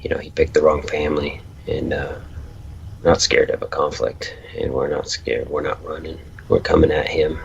He picked the wrong family, and not scared of a conflict, and we're not scared. We're not running. We're coming at him.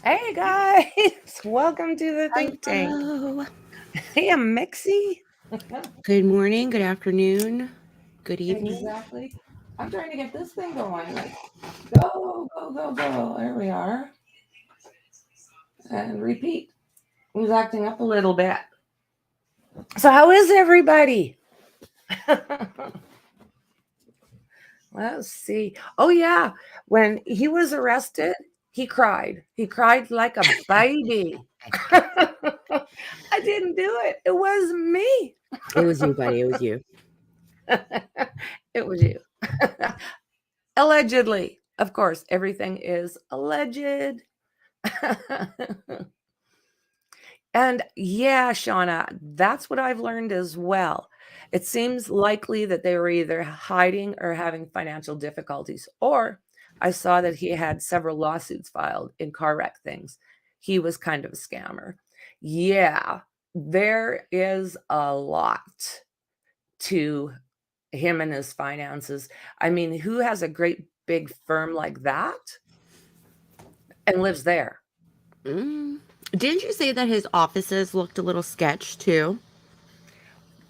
Hey guys, welcome to the Think Tank. Hello. Hey, I'm Mixie. Good morning, good afternoon, good evening. Exactly. I'm trying to get this thing going. Like, go, go, go, go. There we are. And repeat. It was acting up a little bit. So, how is everybody? Let's see. Oh, yeah. When he was arrested, he cried. He cried like a baby. I didn't do it. It was me. It was you, buddy. It was you. It was you. Allegedly. Of course, everything is alleged. And yeah, Shauna, that's what I've learned as well. It seems likely that they were either hiding or having financial difficulties, or I saw that he had several lawsuits filed in car wreck things. He was kind of a scammer. Yeah, there is a lot to him and his finances. I mean, who has a great big firm like that and lives there? Didn't you say that his offices looked a little sketch too?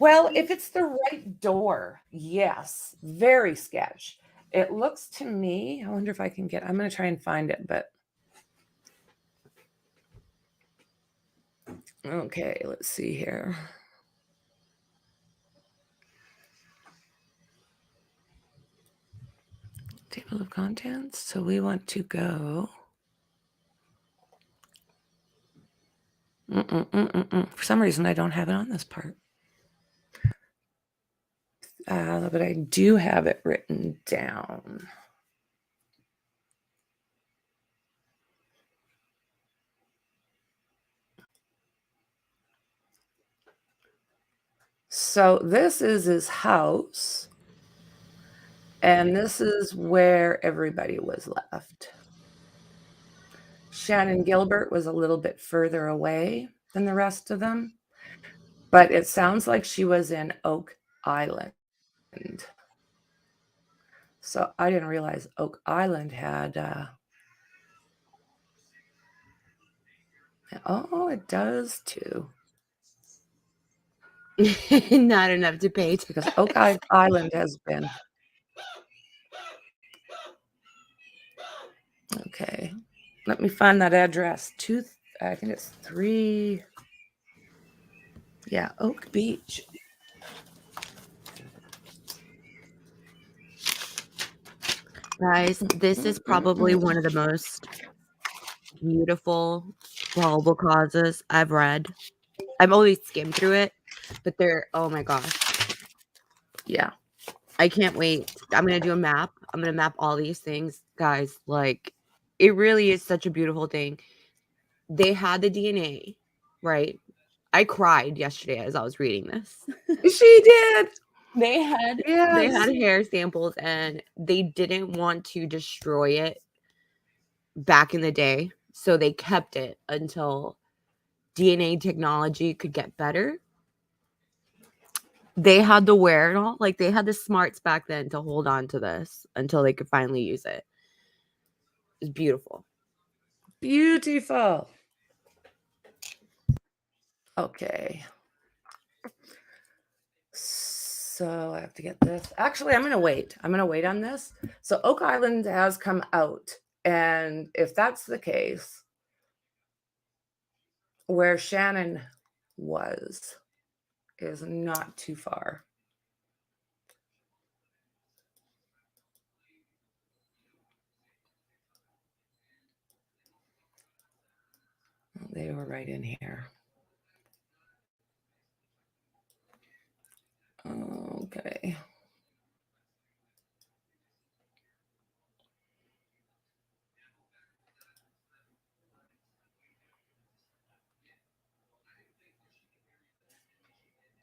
Well, if it's the right door, yes, very sketch. It looks to me, I wonder if I can get, I'm going to try and find it, but okay, let's see here. Table of contents. So we want to go. For some reason, I don't have it on this part. But I do have it written down. So this is his house. And this is where everybody was left. Shannon Gilbert was a little bit further away than the rest of them, but it sounds like she was in Oak Island. So I didn't realize Oak Island had, oh, it does too. Not enough to pay because Oak Island has been. Okay, let me find that address. I think it's 3. Yeah, Oak Beach. Guys, this is probably one of the most beautiful, probable causes I've read. I've always skimmed through it, but oh my gosh. Yeah. I can't wait. I'm going to do a map. I'm going to map all these things. Guys, like, it really is such a beautiful thing. They had the DNA, right? I cried yesterday as I was reading this. She did. They had hair samples and they didn't want to destroy it back in the day. So they kept it until DNA technology could get better. They had the wherewithal, like they had the smarts back then to hold on to this until they could finally use it. It's beautiful. Beautiful. Okay. So I have to get this. Actually, I'm going to wait. I'm going to wait on this. So Oak Island has come out. And if that's the case, where Shannon was is not too far. They were right in here. Okay.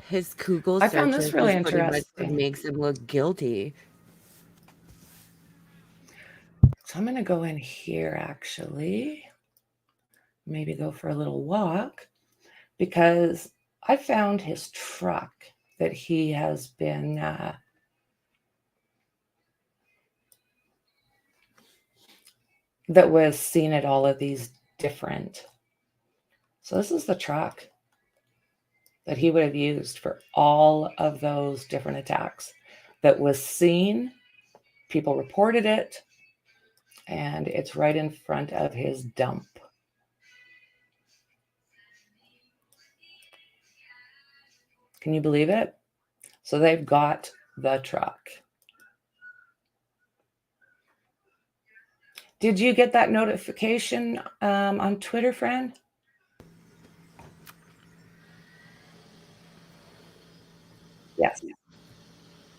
His Google I found this searches really is pretty much what interesting. makes him look guilty. So I'm going to go in here, actually. Maybe go for a little walk, because I found his truck that he has been that was seen at all of these different. So this is the truck that he would have used for all of those different attacks that was seen. People reported it, and it's right in front of his dump. Can you believe it? So they've got the truck. Did you get that notification on Twitter, friend? Yes,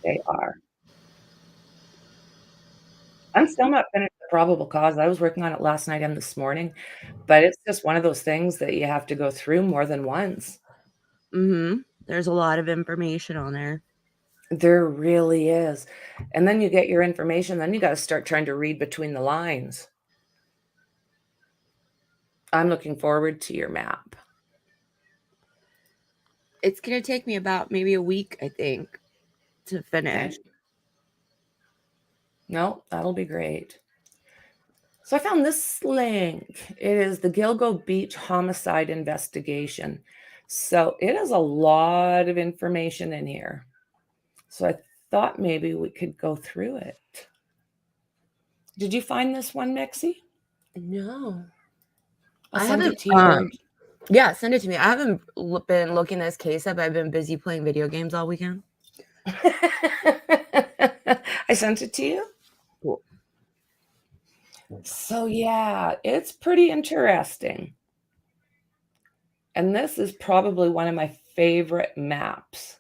they are. I'm still not finished the probable cause. I was working on it last night and this morning, but it's just one of those things that you have to go through more than once. There's a lot of information on there. There really is. And then you get your information, then you got to start trying to read between the lines. I'm looking forward to your map. It's going to take me about maybe a week, I think, to finish. Okay. No, that'll be great. So I found this link. It is the Gilgo Beach homicide investigation. So it has a lot of information in here. So I thought maybe we could go through it. Did you find this one, Mexi? No. I'll send it to you. Yeah, send it to me. I haven't been looking this case up. I've been busy playing video games all weekend. I sent it to you? Cool. So yeah, it's pretty interesting. And this is probably one of my favorite maps.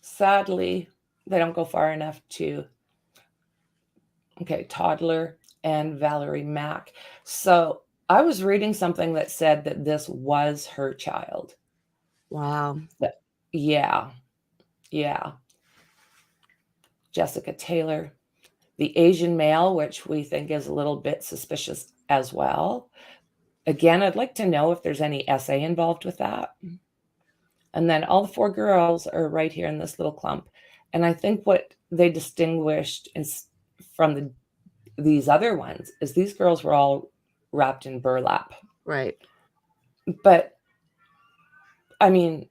Sadly, they don't go far enough to, okay, Toddler and Valerie Mack. So I was reading something that said that this was her child. Wow. Yeah. Jessica Taylor. The Asian male, which we think is a little bit suspicious as well. Again, I'd like to know if there's any essay involved with that. And then all the 4 girls are right here in this little clump. And I think what they distinguished is from these other ones is these girls were all wrapped in burlap. Right. But I mean,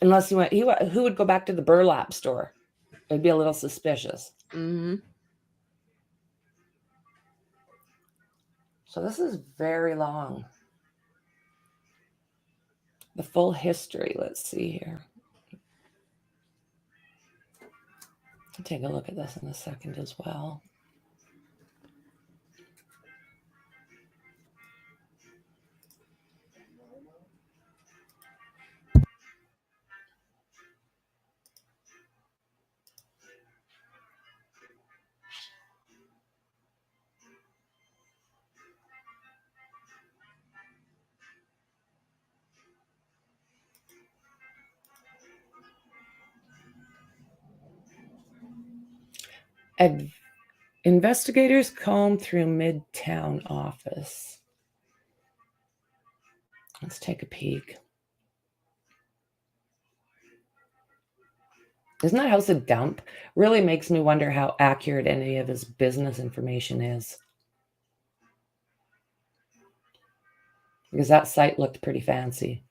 unless you went, who would go back to the burlap store? It'd be a little suspicious. So this is very long. The full history, let's see here. I'll take a look at this in a second as well. Investigators comb through Midtown office. Let's take a peek. Isn't that house a dump? Really makes me wonder how accurate any of his business information is. Because that site looked pretty fancy.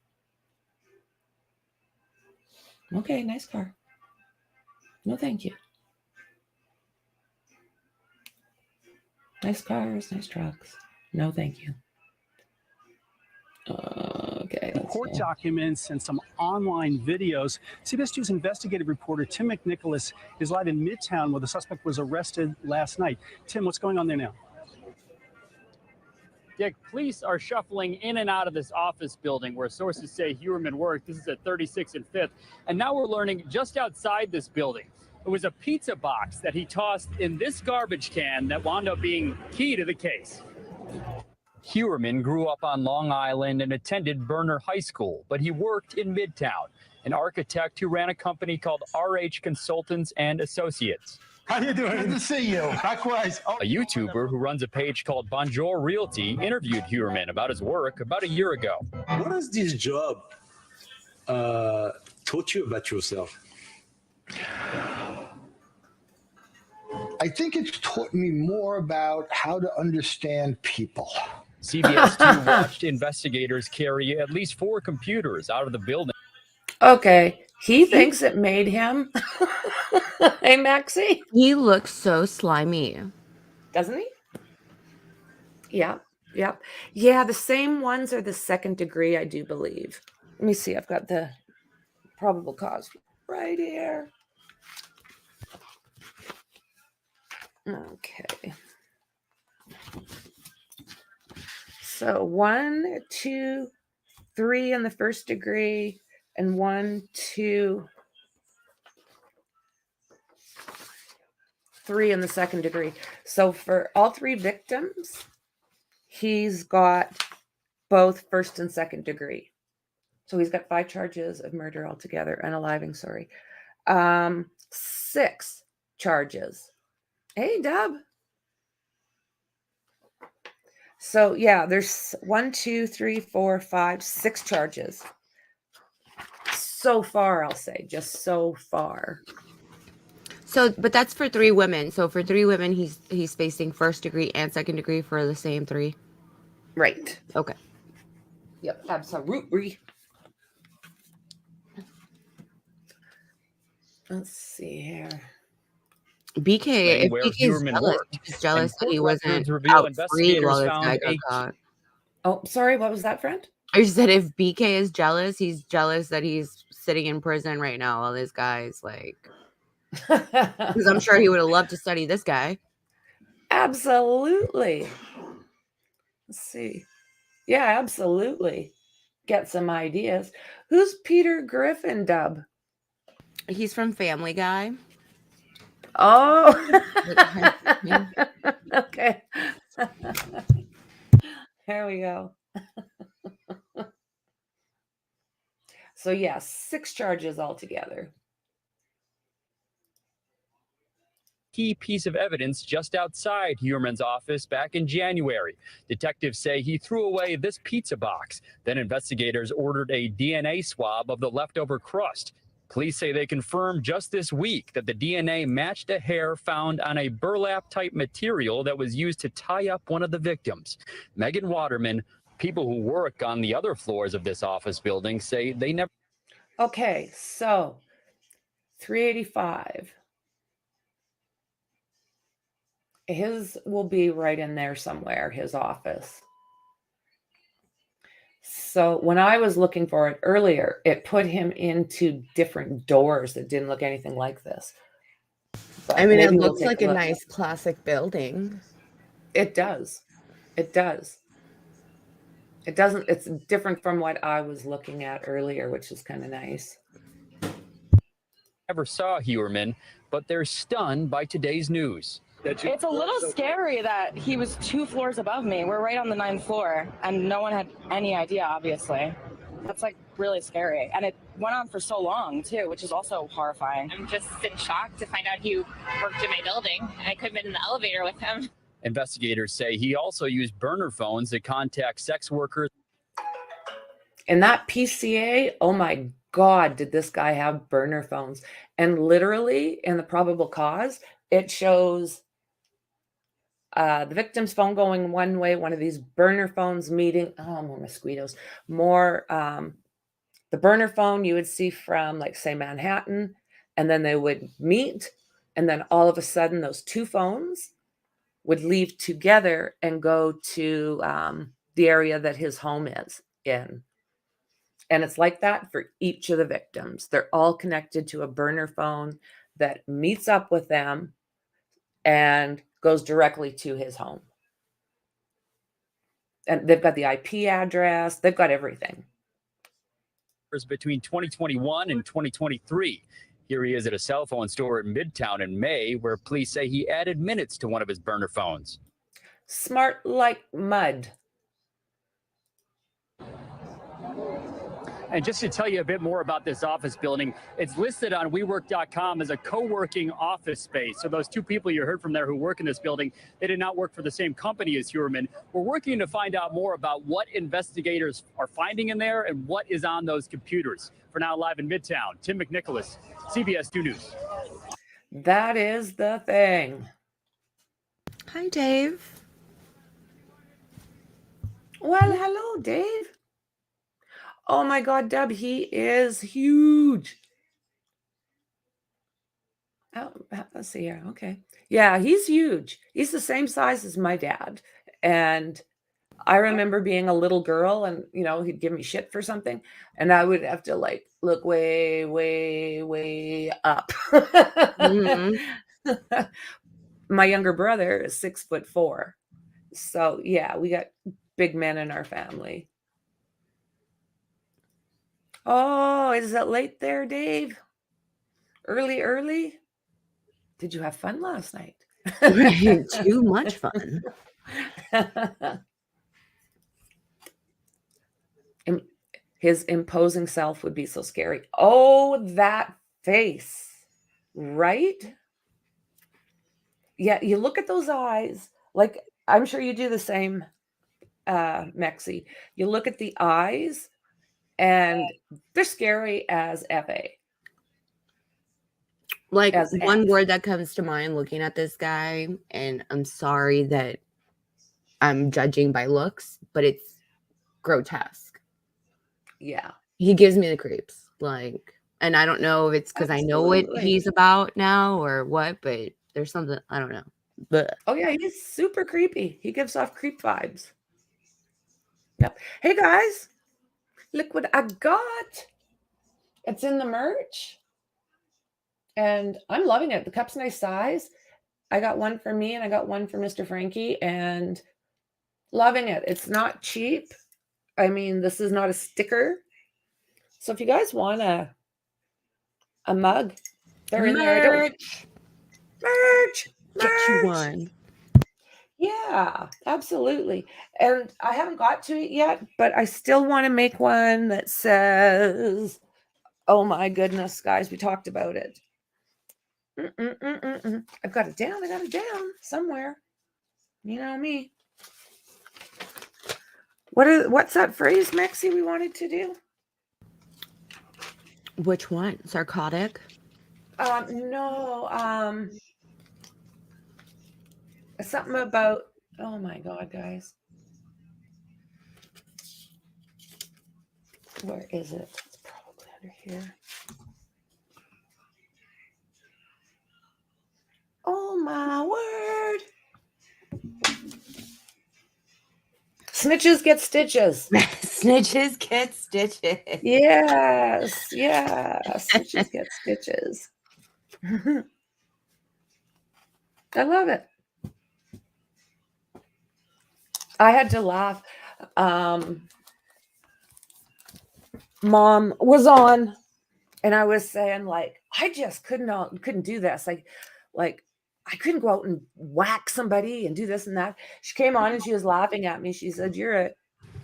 Okay, nice car. No, thank you. Nice cars, nice trucks. No, thank you. Okay. Court documents and some online videos. CBS 2's investigative reporter Tim McNicholas is live in Midtown where the suspect was arrested last night. Tim, what's going on there now? Dick, police are shuffling in and out of this office building where sources say Heuermann worked. This is at 36th and 5th. And now we're learning just outside this building, it was a pizza box that he tossed in this garbage can that wound up being key to the case. Heuermann grew up on Long Island and attended Berner High School, but he worked in Midtown, an architect who ran a company called RH Consultants and Associates. How you doing? Good to see you. Likewise. A YouTuber who runs a page called Bonjour Realty interviewed Heuermann about his work about a year ago. What has this job taught you about yourself? I think it's taught me more about how to understand people. CBS 2 watched investigators carry at least 4 computers out of the building. Okay, he thinks it made him. Hey, Maxie? He looks so slimy. Doesn't he? Yeah, yeah. Yeah, the same ones are the second degree, I do believe. Let me see, I've got the probable cause right here. Okay. So 1, 2, 3 in the first degree, and 1, 2, 3 in the second degree. So for all 3 victims, he's got both first and second degree. So he's got 5 charges of murder altogether, unaliving, sorry. 6 charges. Hey, Dub. So yeah, there's 1, 2, 3, 4, 5, 6 charges. So far, I'll say, just so far. So, but that's for 3 women. So for 3 women, he's facing first degree and second degree for the same 3. Right. Okay. Yep, absolutely. Let's see here. BK, if Where BK's Heuermann jealous, worked. he's jealous And that he court wasn't records reveal out free investigators while this found guy got a- caught. Oh, sorry, what was that, friend? I said if BK is jealous, he's jealous that he's sitting in prison right now while this guy's like... Because I'm sure he would have loved to study this guy. Absolutely. Let's see. Yeah, absolutely. Get some ideas. Who's Peter Griffin, Dub? He's from Family Guy. Oh. Okay. There we go. So yes, 6 charges altogether. Key piece of evidence just outside Heuermann's office back in January. Detectives say he threw away this pizza box. Then investigators ordered a DNA swab of the leftover crust. Police say they confirmed just this week that the DNA matched a hair found on a burlap-type material that was used to tie up one of the victims. Megan Waterman, people who work on the other floors of this office building say they never... Okay, so 385. His will be right in there somewhere, his office. So when I was looking for it earlier, it put him into different doors that didn't look anything like this. But I mean, it maybe we'll looks take like a look. nice classic building. It does. It does. It doesn't, it's different from what I was looking at earlier, which is kind of nice. Never saw Heuermann, but they're stunned by today's news. It's a little scary that he was 2 floors above me. We're right on the 9th floor, and no one had any idea, obviously. That's like really scary. And it went on for so long, too, which is also horrifying. I'm just in shock to find out he worked in my building. I could have been in the elevator with him. Investigators say he also used burner phones to contact sex workers. And that PCA, oh my God, did this guy have burner phones? And literally in the probable cause, it shows the victim's phone going one way, one of these burner phones meeting, oh, more mosquitoes, more, the burner phone you would see from, like, say, Manhattan, and then they would meet, and then all of a sudden those two phones would leave together and go to the area that his home is in. And it's like that for each of the victims. They're all connected to a burner phone that meets up with them and goes directly to his home. And they've got the IP address, they've got everything. Between 2021 and 2023. Here he is at a cell phone store in Midtown in May, where police say he added minutes to one of his burner phones. Smart like mud. And just to tell you a bit more about this office building, it's listed on WeWork.com as a co-working office space. So those two people you heard from there who work in this building, they did not work for the same company as Heuermann. We're working to find out more about what investigators are finding in there and what is on those computers. For now, live in Midtown, Tim McNicholas, CBS 2 News. That is the thing. Hi, Dave. Well, hello, Dave. Oh my God, Deb, he is huge. Oh, let's see here. Okay. Yeah, he's huge. He's the same size as my dad. And I remember being a little girl and, you know, he'd give me shit for something. And I would have to like look way, way, way up. My younger brother is 6'4". So yeah, we got big men in our family. Oh, is it late there, Dave? Early? Did you have fun last night? Too much fun. His imposing self would be so scary. Oh, that face, right? Yeah, you look at those eyes. Like, I'm sure you do the same, Mexi. You look at the eyes, and they're scary as FA. Like, As one F. word that comes to mind looking at this guy, and I'm sorry that I'm judging by looks, but it's grotesque. Yeah. He gives me the creeps. Like, and I don't know if it's because I know what he's about now or what, but there's something, I don't know. But oh yeah, he's super creepy. He gives off creep vibes. Yep. Hey guys, look what I got. It's in the merch. And I'm loving it. The cup's nice size. I got one for me and I got one for Mr. Franky and loving it. It's not cheap. I mean, this is not a sticker. So if you guys want a mug, they're in there. Merch. Get you one. Yeah, absolutely. And I haven't got to it yet, but I still want to make one that says, oh my goodness, guys, we talked about it. I've got it down. I got it down somewhere. You know me. What's that phrase, Mexi, we wanted to do? Which one? Sarcotic? No. Something about, oh my God, guys. Where is it? It's probably under here. Oh my word. Snitches get stitches. Snitches get stitches. Yes. Snitches get stitches. I love it. I had to laugh. Mom was on and I was saying, like, I just couldn't do this. Like I couldn't go out and whack somebody and do this and that. She came on and she was laughing at me. She said, "You're a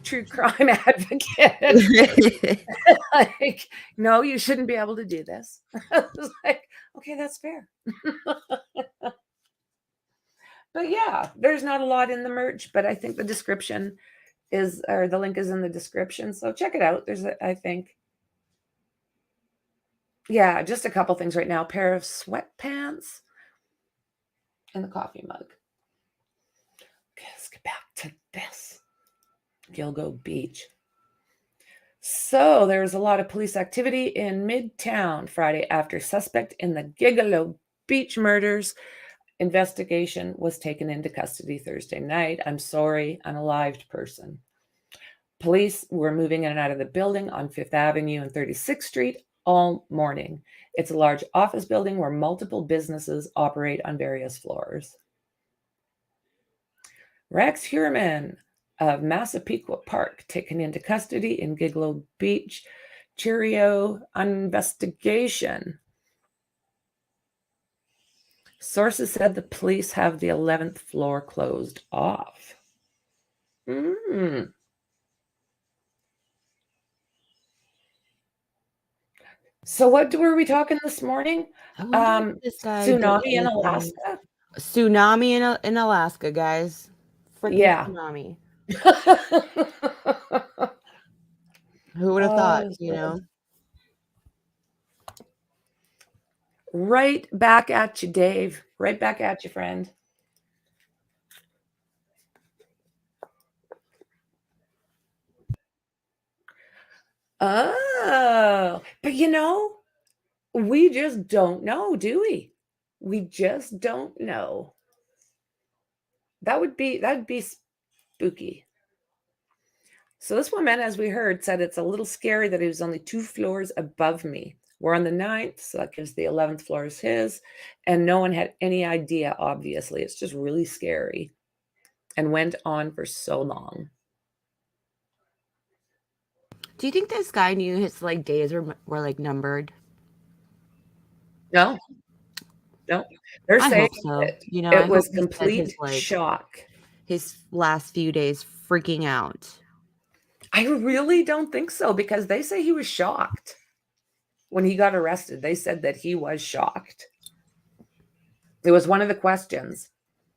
true crime advocate." Like, no, you shouldn't be able to do this. I was like, okay, that's fair. But yeah, there's not a lot in the merch, but I think the description or the link is in the description. So check it out. There's, I think, yeah, just a couple things right now. A pair of sweatpants and the coffee mug. Okay, let's get back to this. Gilgo Beach. So there was a lot of police activity in Midtown Friday after suspect in the Gilgo Beach murders. Investigation was taken into custody Thursday night. I'm sorry, unalived person. Police were moving in and out of the building on 5th Avenue and 36th Street all morning. It's a large office building where multiple businesses operate on various floors. Rex Heuermann of Massapequa Park taken into custody in Gilgo Beach. Cheerio investigation. Sources said the police have the 11th floor closed off. So what were we talking this morning? Tsunami in Alaska? Tsunami in Alaska, guys. Freaking tsunami. Who would have thought, you know? Right back at you, Dave. Right back at you, friend. Oh, but you know, we just don't know, do we? We just don't know. That'd be spooky. So this woman, as we heard, said it's a little scary that he was only 2 floors above me. We're on the 9th, so that gives the 11th floor is his. And no one had any idea, obviously. It's just really scary. And went on for so long. Do you think this guy knew his like days were like numbered? No. They're saying hope so. You know, it was complete shock. His last few days freaking out. I really don't think so, because they say he was shocked when he got arrested. They said that he was shocked. It was one of the questions,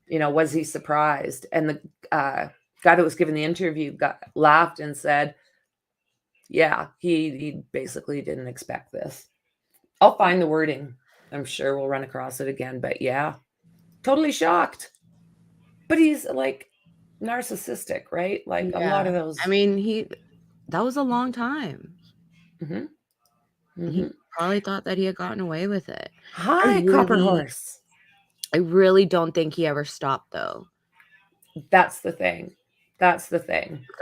you know, was he surprised? And the guy that was giving the interview laughed and said, yeah, he basically didn't expect this. I'll find the wording. I'm sure we'll run across it again, but yeah, totally shocked. But he's like narcissistic, right? Like a lot of those. I mean, that was a long time. He probably thought that he had gotten away with it. Hi, Copper Horse. I really don't think he ever stopped, though. That's the thing.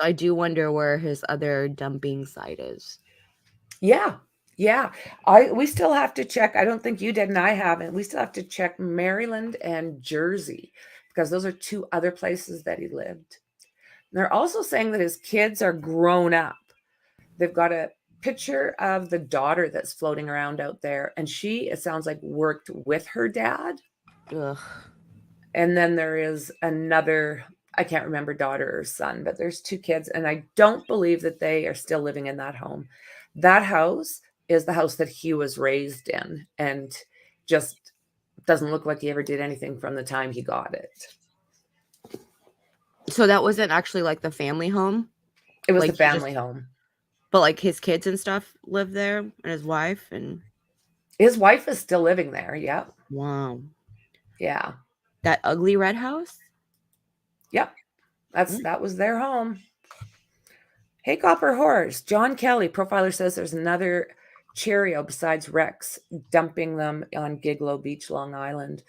I do wonder where his other dumping site is. Yeah. We still have to check. I don't think you did, and I haven't. We still have to check Maryland and Jersey, because those are 2 other places that he lived. And they're also saying that his kids are grown up. They've got a picture of the daughter that's floating around out there, and she, it sounds like, worked with her dad. Ugh. And then there is another, I can't remember, daughter or son, but there's 2 kids, and I don't believe that they are still living in that home. That house is the house that he was raised in, and just doesn't look like he ever did anything from the time he got it. So that wasn't actually like the family home? It was the family home. But like his kids and stuff live there, and his wife? And his wife is still living there, yeah. Wow. Yeah. That ugly red house? Yep. That was their home. Hey, Copper Horse. John Kelly, profiler, says there's another Cheerio besides Rex dumping them on Gilgo Beach, Long Island.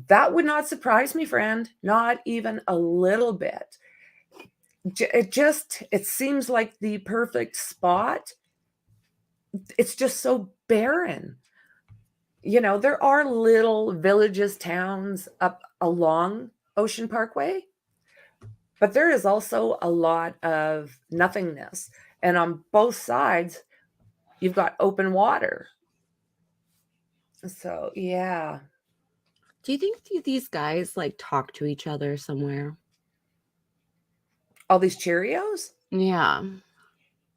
That would not surprise me, friend. Not even a little bit. It seems like the perfect spot. It's just so barren. You know, there are little villages, towns up along Ocean Parkway, but there is also a lot of nothingness. And on both sides, you've got open water. So, yeah. Do you think these guys like talk to each other somewhere? All these Cheerios? Yeah.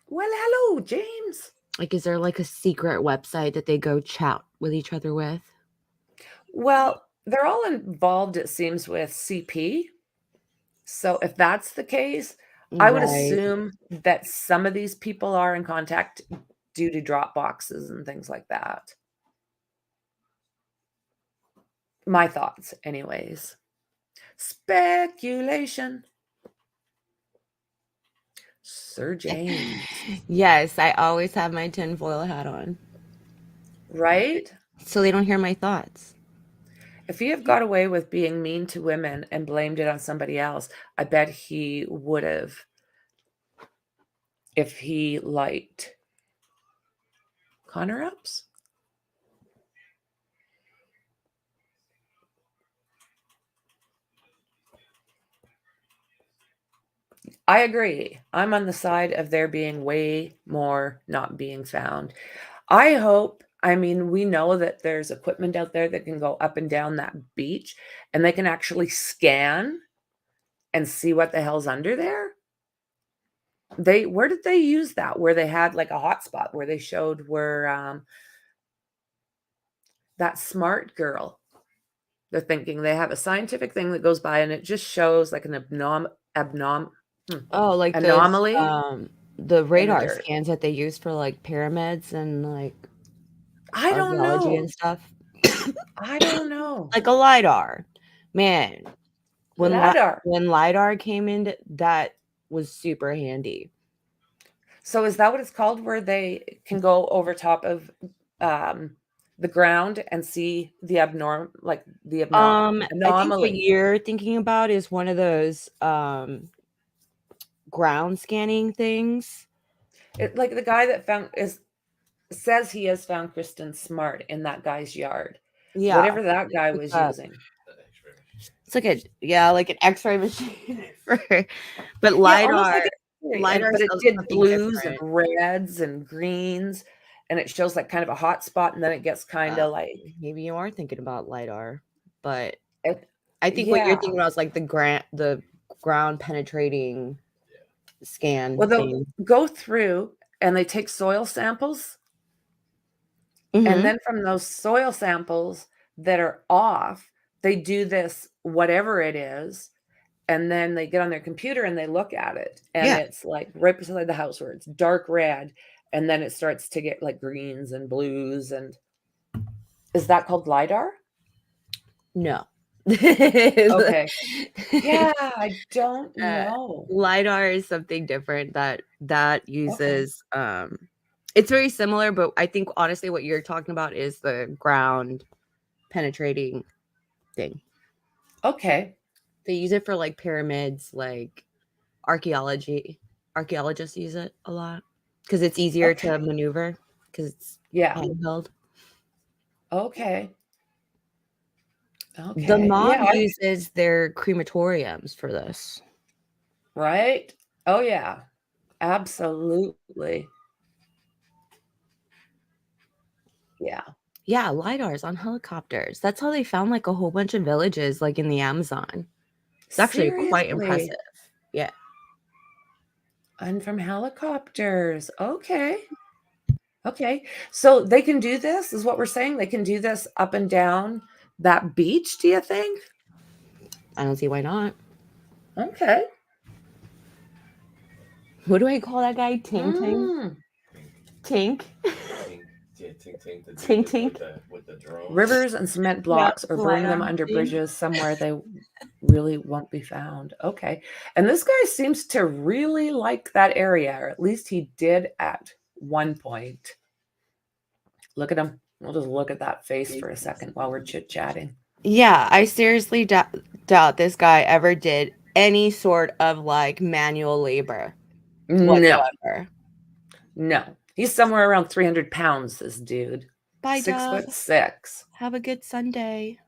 Well, hello, James. Like, is there like a secret website that they go chat with each other with? Well, they're all involved, it seems, with CP. So if that's the case, I would Right. assume that some of these people are in contact due to drop boxes and things like that. My thoughts, anyways. Speculation. Sir James. Yes, I always have my tinfoil hat on, Right? so they don't hear my thoughts. If he had got away with being mean to women and blamed it on somebody else, I bet he would have if he liked Connor ups. I agree. I'm on the side of there being way more not being found. I hope, I mean, we know that there's equipment out there that can go up and down that beach and they can actually scan and see what the hell's under there. Where did they use that? Where they had like a hotspot where they showed where that smart girl, they're thinking they have a scientific thing that goes by and it just shows like an Oh, like anomaly the radar dirt. scans that they use for like pyramids and like I don't archaeology know. and stuff. I don't know. Like a LiDAR. Man, when LiDAR. when LiDAR came in, that was super handy. So is that what it's called, where they can go over top of the ground and see the anomaly? I think what you're thinking about is one of those ground scanning things. Like the guy that says he has found Kristen Smart in that guy's yard. Yeah. Whatever that guy was using. It's like like an X-ray machine. But LiDAR, but it did blues and reds and greens, and it shows like kind of a hot spot, and then it gets kind of like, maybe you are thinking about LiDAR, but I think what you're thinking about is like the ground penetrating scan. Well, they'll go through and they take soil samples, Mm-hmm. and then from those soil samples that are off, they do this whatever it is, and then they get on their computer and they look at it, and it's like right beside the house where it's dark red, and then it starts to get like greens and blues. And is that called LiDAR? No. Okay. Yeah, I don't know. LiDAR is something different that uses it's very similar, but I think honestly what you're talking about is the ground penetrating thing. Okay. They use it for like pyramids, like archaeologists use it a lot because it's easier to maneuver because it's handheld. Okay. The mob uses their crematoriums for this. Right? Oh yeah. Absolutely. Yeah. Yeah, LiDARs on helicopters. That's how they found like a whole bunch of villages like in the Amazon. It's actually quite impressive. Yeah. And from helicopters. Okay. Okay. So they can do this, is what we're saying? They can do this up and down that beach, do you think? I don't see why not. Okay. What do I call that guy? Tink? Tink. With the drone. Rivers and cement blocks, or burying them under bridges somewhere they really won't be found. Okay. And this guy seems to really like that area, or at least he did at one point. Look at him. We'll just look at that face for a second while we're chit-chatting. Yeah, I seriously doubt this guy ever did any sort of like manual labor whatsoever. No. He's somewhere around 300 pounds, this dude. Bye, 6'6". Have a good Sunday.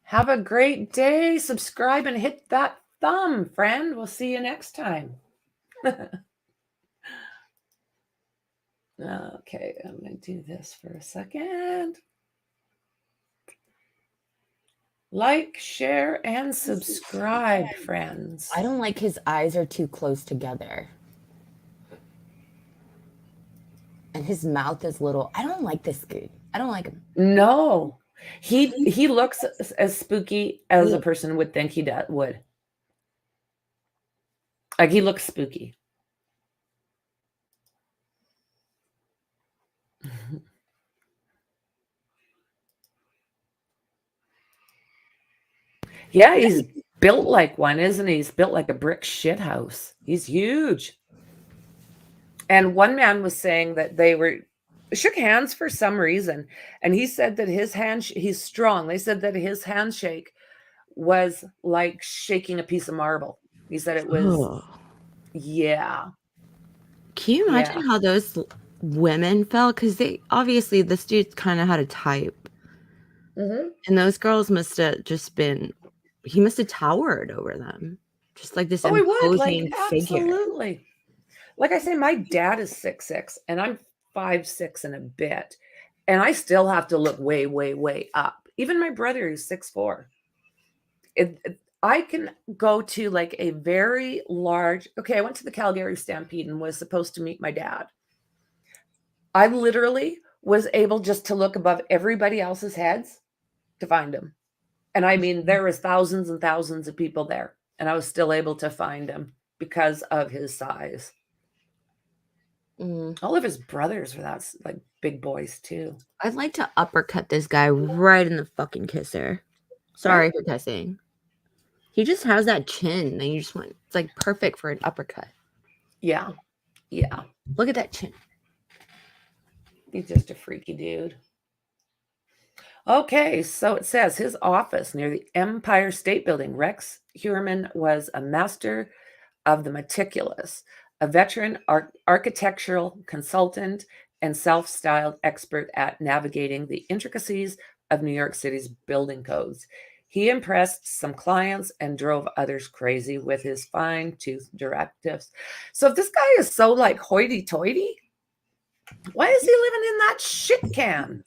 Have a great day. Subscribe and hit that thumb, friend. We'll see you next time. Okay, I'm going to do this for a second. Like, share, and subscribe, friends. I don't like his eyes are too close together. And his mouth is little. I don't like this dude. I don't like him. No. He looks as spooky as a Ugh. person would think he would. Like, he looks spooky. Yeah, he's built like one, isn't he? He's built like a brick shit house. He's huge. And one man was saying that they shook hands for some reason, and he said that his he's strong. They said that his handshake was like shaking a piece of marble. He said it was, Ugh. yeah. Can you imagine how those women felt? Because obviously this dude kind of had a type. Mm-hmm. And those girls must have just he must have towered over them. Just like this imposing figure. Absolutely. Like I say, my dad is 6'6", and I'm 5'6" and a bit. And I still have to look way, way, way up. Even my brother is 6'4". I can go to like a very large, okay, I went to the Calgary Stampede and was supposed to meet my dad. I literally was able just to look above everybody else's heads to find him. And I mean, there was thousands and thousands of people there, and I was still able to find him because of his size. All of his brothers were like big boys too. I'd like to uppercut this guy right in the fucking kisser. Sorry for cussing. He just has that chin, and you just want, it's like perfect for an uppercut. Yeah. Yeah. Look at that chin. He's just a freaky dude. Okay, so it says his office near the Empire State Building. Rex Heuermann was a master of the meticulous, a veteran architectural consultant and self-styled expert at navigating the intricacies of New York City's building codes. He impressed some clients and drove others crazy with his fine-tooth directives. So if this guy is so like hoity-toity, why is he living in that shit can?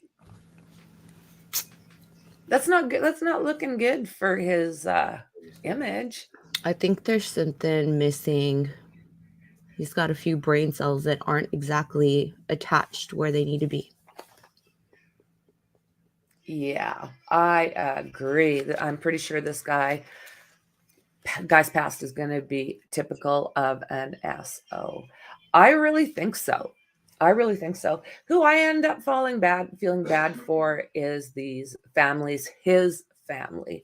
That's not good. That's not looking good for his image. I think there's something missing. He's got a few brain cells that aren't exactly attached where they need to be. Yeah, I agree. I'm pretty sure this guy's past is going to be typical of an SO. I really think so. I really think so. Who I end up feeling bad for is these families, his family.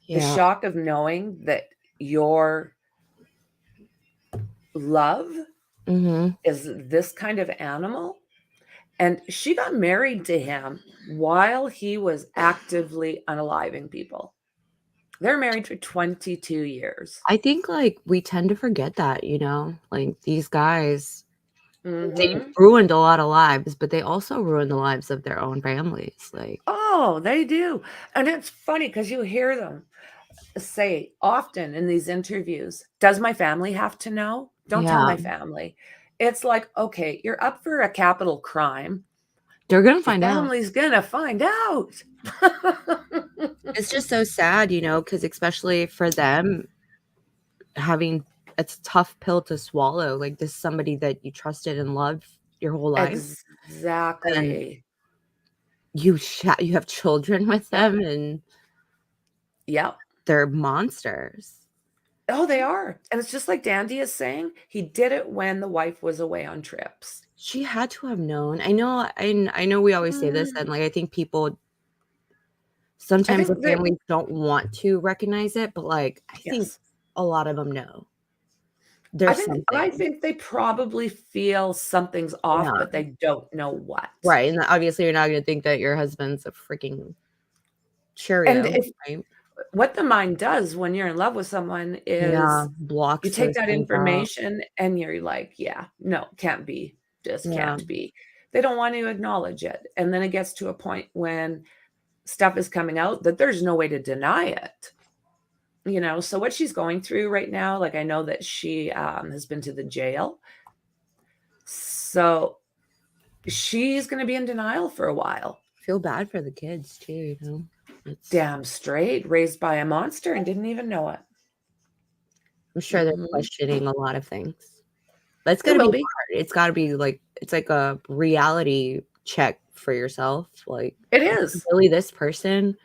Yeah. The shock of knowing that your love is this kind of animal. And she got married to him while he was actively unaliving people. They're married for 22 years. I think like we tend to forget that, you know, like these guys, they ruined a lot of lives, but they also ruined the lives of their own families. Like, oh, they do. And it's funny because you hear them say often in these interviews, does my family have to know? Don't tell my family. It's like, okay, you're up for a capital crime. They're going to find out. Family's going to find out. It's just so sad, you know, because especially for them, it's a tough pill to swallow. Like, this is somebody that you trusted and loved your whole life. Exactly. You have children with them, and they're monsters. Oh, they are. And it's just like Dandy is saying, he did it when the wife was away on trips. She had to have known. I know we always say this, and like I think people sometimes the families don't want to recognize it, but like I think a lot of them know. I think they probably feel something's off, but they don't know what. Right. And obviously you're not going to think that your husband's a freaking Cheerio. And what the mind does when you're in love with someone is blocks. You take that information and you're like, no, can't be. Just can't be. They don't want to acknowledge it. And then it gets to a point when stuff is coming out that there's no way to deny it. You know, so what she's going through right now, like I know that she has been to the jail. So she's going to be in denial for a while. I feel bad for the kids too, you know. It's damn straight, raised by a monster and didn't even know it. I'm sure they're questioning a lot of things. But it's going to be hard. It's got to be like, it's like a reality check for yourself. Like, It is. really this person?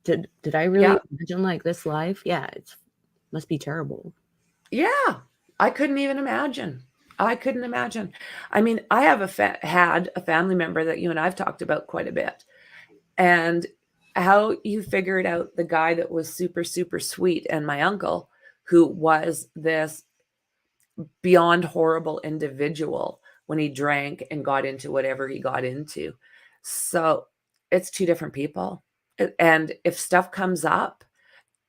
Did I really Yeah. imagine like this life? Yeah, it must be terrible. Yeah. I couldn't even imagine. I couldn't imagine. I mean, I have had a family member that you and I've talked about quite a bit. And how you figured out the guy that was super, super sweet and my uncle, who was this beyond horrible individual when he drank and got into whatever he got into. So it's two different people. And if stuff comes up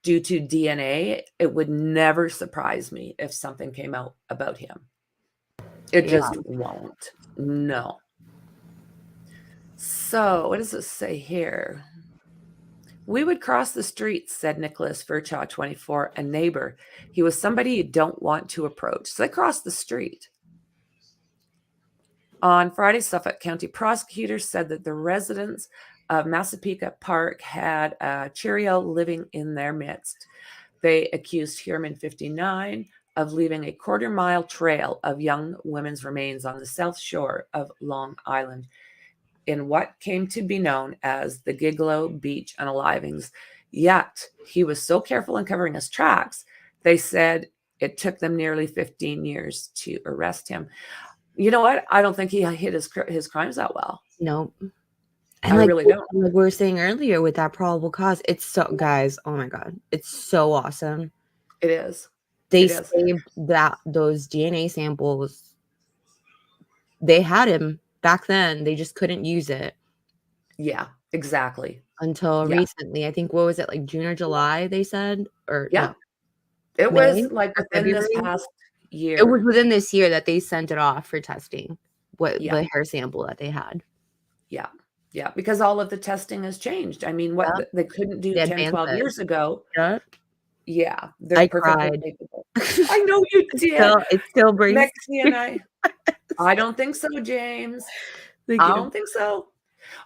due to DNA, it would never surprise me if something came out about him. It just won't. No. So what does it say here? We would cross the street, said Nicholas Furchaw, 24, a neighbor. He was somebody you don't want to approach. So they crossed the street. On Friday, Suffolk County prosecutors said that the residents of Massapequa Park had a Cheerio living in their midst. They accused Heuermann, 59, of leaving a quarter-mile trail of young women's remains on the south shore of Long Island in what came to be known as the Gilgo Beach unalivings. Yet he was so careful in covering his tracks, they said it took them nearly 15 years to arrest him. You know what? I don't think he hid his crimes that well. Nope. And I like, really don't. Like we were saying earlier with that probable cause, it's so, guys, oh my God, it's so awesome. It is. They saved those DNA samples. They had him back then. They just couldn't use it. Yeah, exactly. Until recently. I think, what was it, like June or July, they said? Or yeah. No, it May was like within this past year. It was within this year that they sent it off for testing. The hair sample that they had. Yeah. Yeah. Because all of the testing has changed. I mean, what they couldn't do 10, 12 years ago. Yeah. Yeah. They're I perfectly cried. capable. I know you did. It still brings Mexi and I don't think so, James. I don't think so.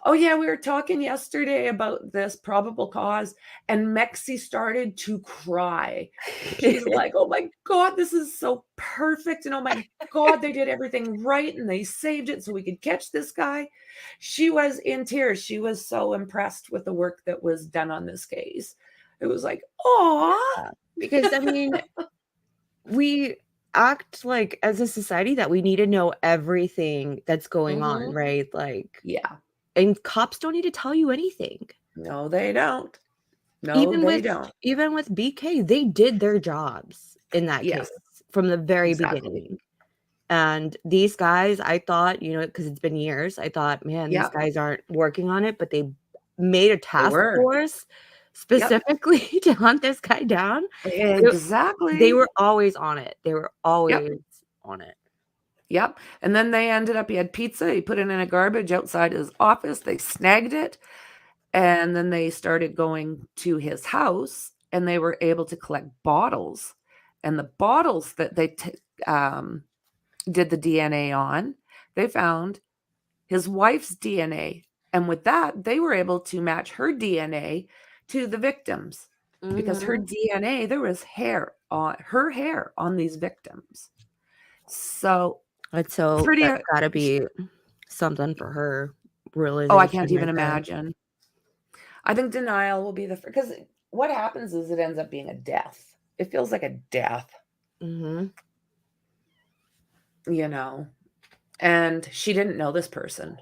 Oh, yeah, we were talking yesterday about this probable cause, and Mexi started to cry. She's like, oh my God, this is so perfect. And oh my God, they did everything right and they saved it so we could catch this guy. She was in tears. She was so impressed with the work that was done on this case. It was like, oh, because I mean, we act like as a society that we need to know everything that's going on, right? Like, yeah. And cops don't need to tell you anything. No, they don't. No, even they don't. Even with BK, they did their jobs in that case from the very beginning. And these guys, I thought, because it's been years, I thought, man, these guys aren't working on it, but they made a task force specifically to hunt this guy down. Exactly. They were always on it. They were always on it. Yep. And then they ended up, he had pizza. He put it in a garbage outside his office. They snagged it. And then they started going to his house and they were able to collect bottles. And the bottles that they did the DNA on, they found his wife's DNA. And with that, they were able to match her DNA to the victims because her DNA, there was her hair on these victims. So that's gotta be something for her. Oh, I can't even imagine. I think denial will be because what happens is it ends up being a death. It feels like a death. And she didn't know this person.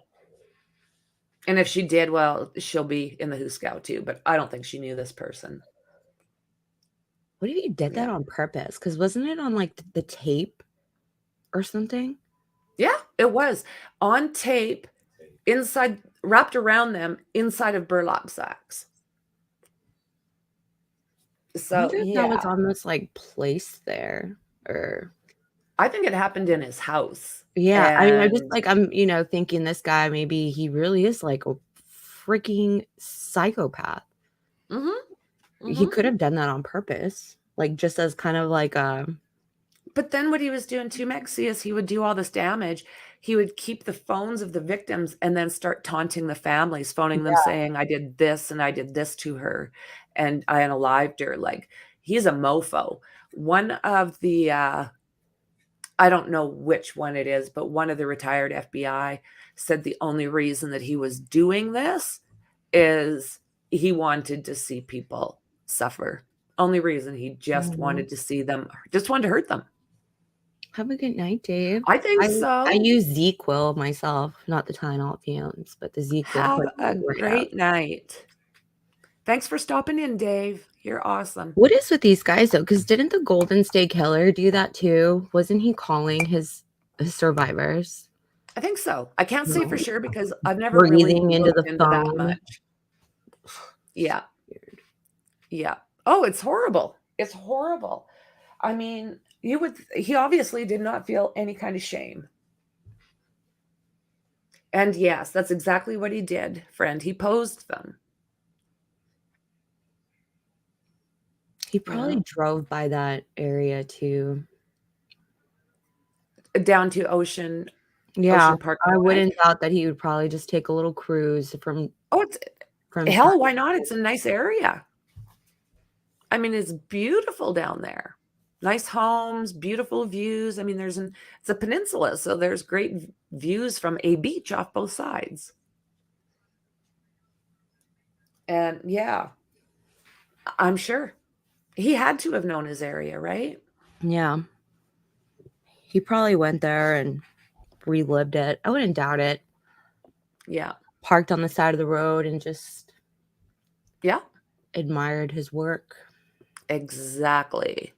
And if she did, well, she'll be in the Who Scout too, but I don't think she knew this person. What if you did that on purpose? Because wasn't it on like the tape or something? Yeah, it was on tape, inside, wrapped around them inside of burlap sacks. So that was on this like place there, or I think it happened in his house. Yeah, I mean, I'm thinking this guy, maybe he really is like a freaking psychopath. He could have done that on purpose, like just as kind of like a. But then what he was doing too, Mexi, is he would do all this damage. He would keep the phones of the victims and then start taunting the families, phoning them saying, I did this and I did this to her and I unalived her. Like, he's a mofo. One of the I don't know which one it is, but one of the retired FBI said the only reason that he was doing this is he wanted to see people suffer. Only reason, he just wanted to see them, just wanted to hurt them. Have a good night, Dave. I think I so. use ZQuil myself, not the Tylenol fumes, but the ZQuil. Have a great night. Thanks for stopping in, Dave. You're awesome. What is with these guys though? Because didn't the Golden State Killer do that too? Wasn't he calling his survivors? I think so. I can't say for sure because I've never Breathing really into the looked into that phone. much. Yeah. Yeah. Oh, it's horrible. It's horrible. I mean, he obviously did not feel any kind of shame. And yes, that's exactly what he did, friend. He posed them. He probably drove by that area too. Down to Ocean. Yeah, Ocean Park. I wouldn't doubt that he would probably just take a little cruise from. Oh, hell, why not? It's a nice area. I mean, it's beautiful down there. Nice homes, beautiful views. I mean, it's a peninsula, so there's great views from a beach off both sides. And yeah, I'm sure he had to have known his area, right? Yeah. He probably went there and relived it. I wouldn't doubt it. Yeah. Parked on the side of the road and just admired his work. Exactly.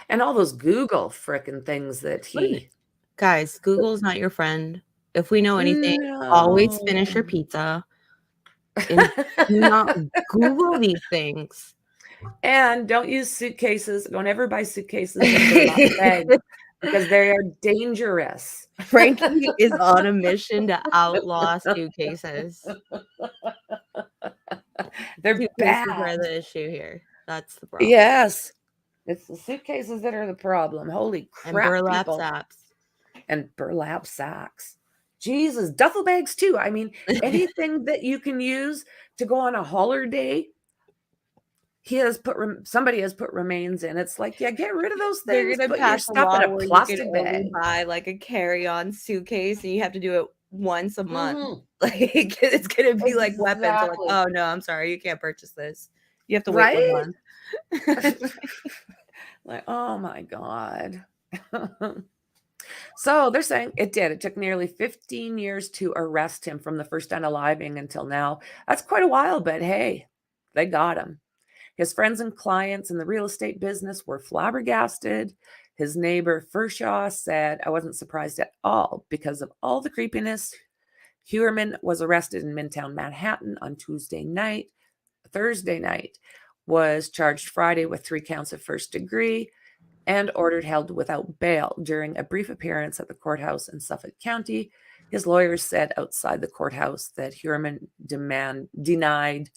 And all those Google frickin' things that Guys, Google's not your friend. If we know anything, always finish your pizza. And do not Google these things. And don't use suitcases. Don't ever buy suitcases in bags because they are dangerous. Franky is on a mission to outlaw suitcases. They're bad. Are the issue here. That's the problem. Yes. It's the suitcases that are the problem. Holy crap. And burlap sacks. And burlap sacks. Jesus. Duffel bags too. I mean, anything that you can use to go on a holiday. Somebody has put remains in. It's like, yeah, get rid of those things. They're gonna put pass your stuff in a plastic bag. Only buy like a carry-on suitcase, and you have to do it once a month. Like it's gonna be like weapons. Like, oh no, I'm sorry, you can't purchase this. You have to wait 1 month. Like, oh my God. So they're saying it did. It took nearly 15 years to arrest him from the first unaliving until now. That's quite a while, but hey, they got him. His friends and clients in the real estate business were flabbergasted. His neighbor Furshaw said, I wasn't surprised at all because of all the creepiness. Heuermann was arrested in Midtown Manhattan on Tuesday night. Thursday night, was charged Friday with 3 counts of first degree and ordered held without bail during a brief appearance at the courthouse in Suffolk County. His lawyers said outside the courthouse that Heuermann denied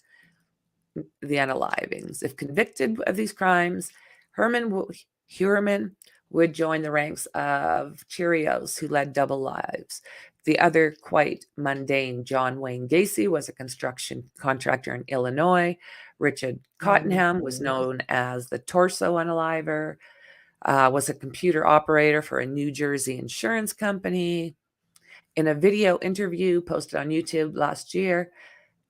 the unalivings. If convicted of these crimes, Heuermann would join the ranks of Cheerios who led double lives. The other quite mundane John Wayne Gacy was a construction contractor in Illinois. Richard Cottenham was known as the Torso Unaliver, was a computer operator for a New Jersey insurance company. In a video interview posted on YouTube last year,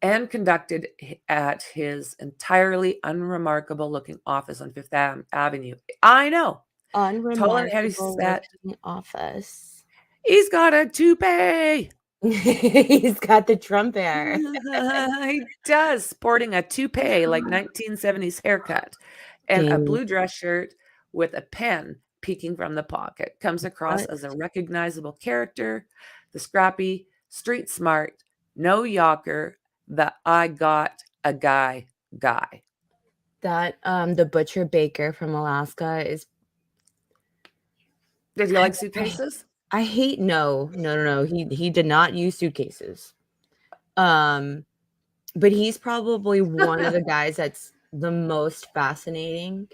and conducted at his entirely unremarkable looking office on Fifth Avenue. I know. Unremarkable looking office. He's got a toupee. He's got the Trump hair. He does, sporting a toupee like 1970s haircut and a blue dress shirt with a pen peeking from the pocket. Comes across as a recognizable character, the scrappy, street smart, no yocker, the I got a guy. That the butcher baker from Alaska is. Did he like suitcases? I hate no. He did not use suitcases. But he's probably one of the guys that's the most fascinating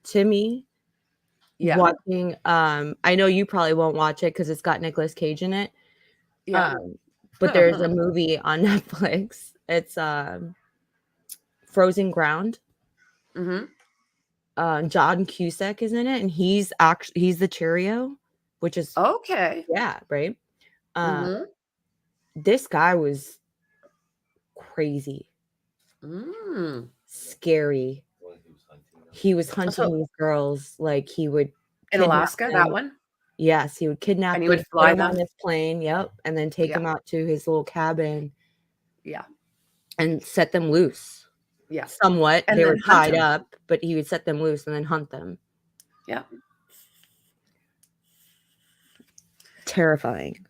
to me. Yeah. Watching I know you probably won't watch it because it's got Nicolas Cage in it. Yeah. But there's a movie on Netflix. It's Frozen Ground. Mm-hmm. John Cusack is in it, and he's the Cheerio, which is Okay. yeah, right. Mhm. This guy was crazy, scary. He was hunting So these girls, like he would in kidnap Alaska, them. that one? Yes, he would kidnap And he them, would put fly them on them? his plane, yep, and then take Yeah. them out to his little cabin Yeah. and set them loose. Yeah. Somewhat. And They then were hunt tied 'em. up, but he would set them loose and then hunt them. Yeah. Terrifying.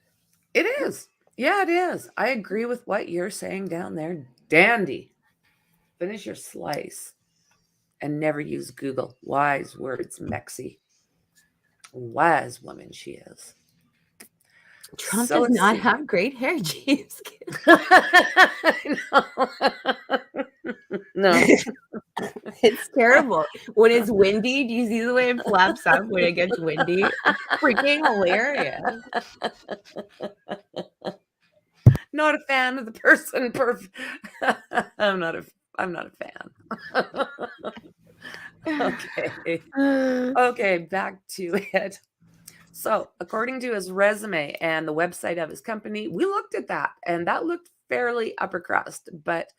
It is. Yeah, it is. I agree with what you're saying down there. Dandy. Finish your slice and never use Google. Wise words, Mexi. Wise woman she is. Trump So does let's not see. have great hair, James. No. It's terrible. When it's windy, do you see the way it flaps up when it gets windy? It's freaking hilarious. Not a fan of the person. I'm not a fan. Okay. Okay, back to it. So, according to his resume and the website of his company, we looked at that, and that looked fairly upper crust, but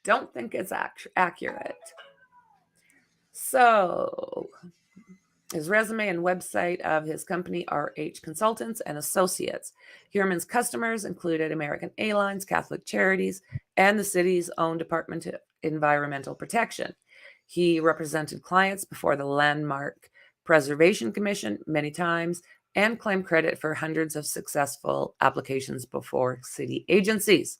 don't think it's accurate. So, his resume and website of his company are H Consultants and Associates. Heuermann's customers included American Airlines, Catholic Charities, and the city's own Department of Environmental Protection. He represented clients before the Landmark Preservation Commission many times and claimed credit for hundreds of successful applications before city agencies.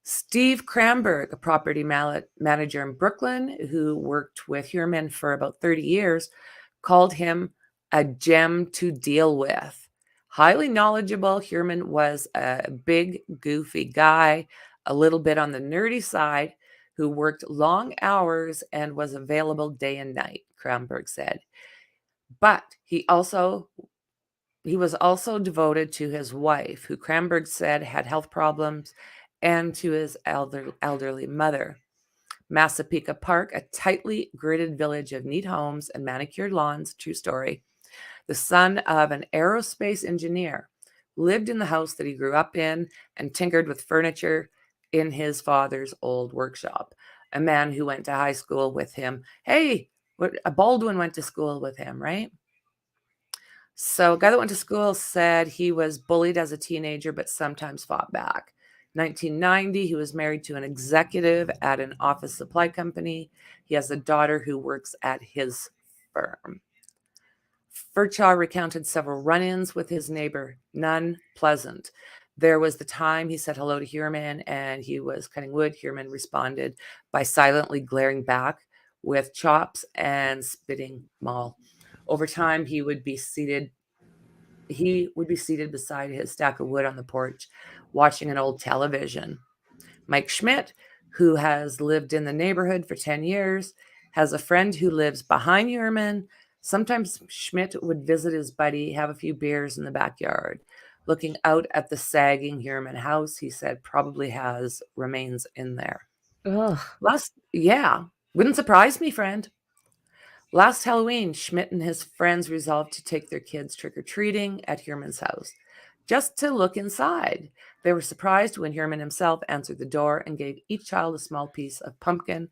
Steve Kramberg, a property manager in Brooklyn who worked with Heuermann for about 30 years, called him a gem to deal with. Highly knowledgeable, Heuermann was a big, goofy guy, a little bit on the nerdy side, who worked long hours and was available day and night, Kramberg said. But he was also devoted to his wife, who Kramberg said had health problems, and to his elderly mother. Massapequa Park, a tightly gridded village of neat homes and manicured lawns, true story. The son of an aerospace engineer, lived in the house that he grew up in and tinkered with furniture in his father's old workshop. A man who went to high school with him. Hey, Baldwin went to school with him, right? So a guy that went to school said he was bullied as a teenager, but sometimes fought back. 1990, he was married to an executive at an office supply company. He has a daughter who works at his firm. Furchaw recounted several run-ins with his neighbor, none pleasant. There was the time he said hello to Heuermann and he was cutting wood. Heuermann responded by silently glaring back with chops and spitting maul. Over time, he would be seated beside his stack of wood on the porch, watching an old television. Mike Schmidt, who has lived in the neighborhood for 10 years, has a friend who lives behind Heuermann. Sometimes Schmidt would visit his buddy, have a few beers in the backyard. Looking out at the sagging Heuermann house, he said probably has remains in there. Ugh. Wouldn't surprise me, friend. Last Halloween, Schmidt and his friends resolved to take their kids trick-or-treating at Heuermann's house, just to look inside. They were surprised when Heuermann himself answered the door and gave each child a small piece of pumpkin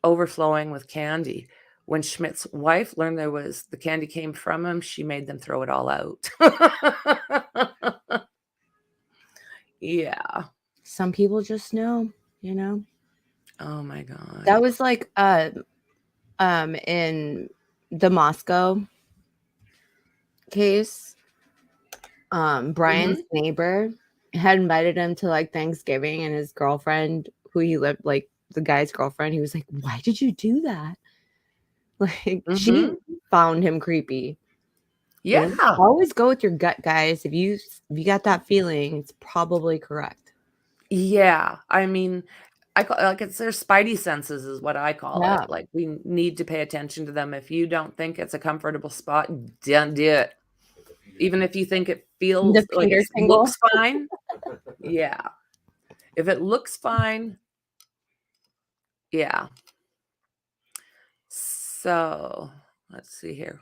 overflowing with candy. When Schmidt's wife learned the candy came from him, she made them throw it all out. Yeah. Some people just know, you know. Oh my God. That was like in the Moscow case. Brian's neighbor had invited him to like Thanksgiving, and his girlfriend, who he lived, like the guy's girlfriend, he was like, "Why did you do that?" Like she found him creepy. Yeah. You know? Always go with your gut, guys. If you got that feeling, it's probably correct. Yeah. I mean, I call it's their spidey senses is what I call it. Like we need to pay attention to them. If you don't think it's a comfortable spot, don't do it. Even if you think it feels like it looks fine. Yeah. If it looks fine. Yeah. So let's see here.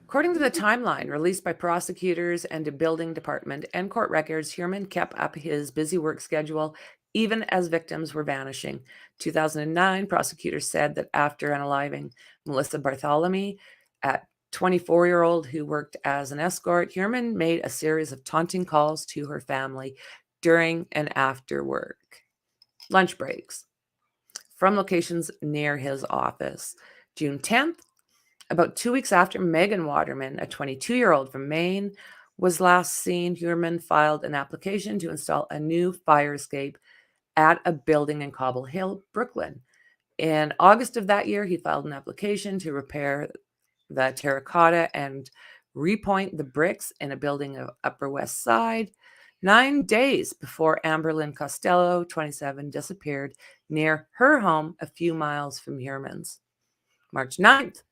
According to the timeline released by prosecutors and a building department and court records, Heuermann kept up his busy work schedule even as victims were vanishing. 2009, prosecutors said that after unaliving Melissa Bartholomew, a 24-year-old who worked as an escort, Heuermann made a series of taunting calls to her family during and after work. Lunch breaks from locations near his office. June 10th, about 2 weeks after Megan Waterman, a 22-year-old from Maine, was last seen, Heuermann filed an application to install a new fire escape at a building in Cobble Hill, Brooklyn. In August of that year, he filed an application to repair the terracotta and repoint the bricks in a building of Upper West Side. 9 days before Amberlynn Costello, 27, disappeared near her home a few miles from Heuermann's. March 9th,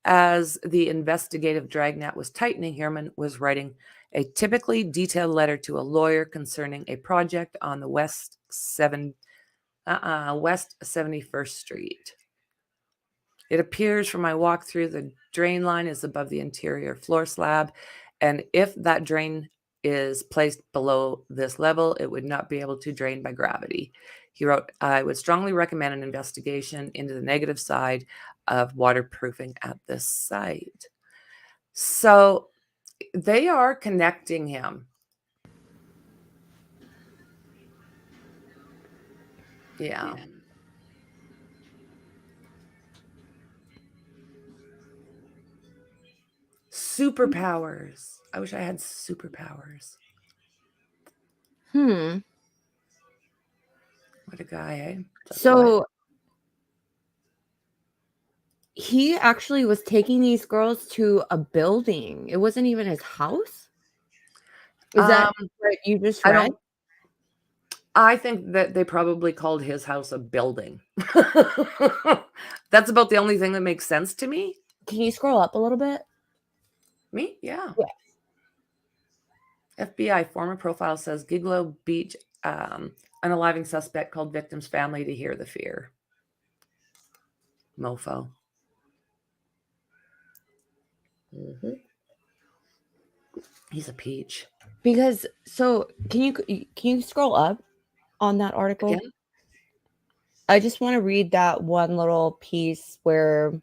as the investigative dragnet was tightening, Heuermann was writing a typically detailed letter to a lawyer concerning a project on the West 71st Street. It appears from my walk through the drain line is above the interior floor slab, and if that drain is placed below this level, it would not be able to drain by gravity. He wrote, I would strongly recommend an investigation into the negative side of waterproofing at this site. So they are connecting him. Yeah. Superpowers. I wish I had superpowers. What a guy, eh? So he actually was taking these girls to a building. It wasn't even his house? Is that what you just read? I think that they probably called his house a building. That's about the only thing that makes sense to me. Can you scroll up a little bit? Me? Yeah. FBI former profile says Gilgo Beach unaliving suspect called victim's family to hear the fear. Mofo. He's a peach. Because can you scroll up on that article? Again? I just want to read that one little piece where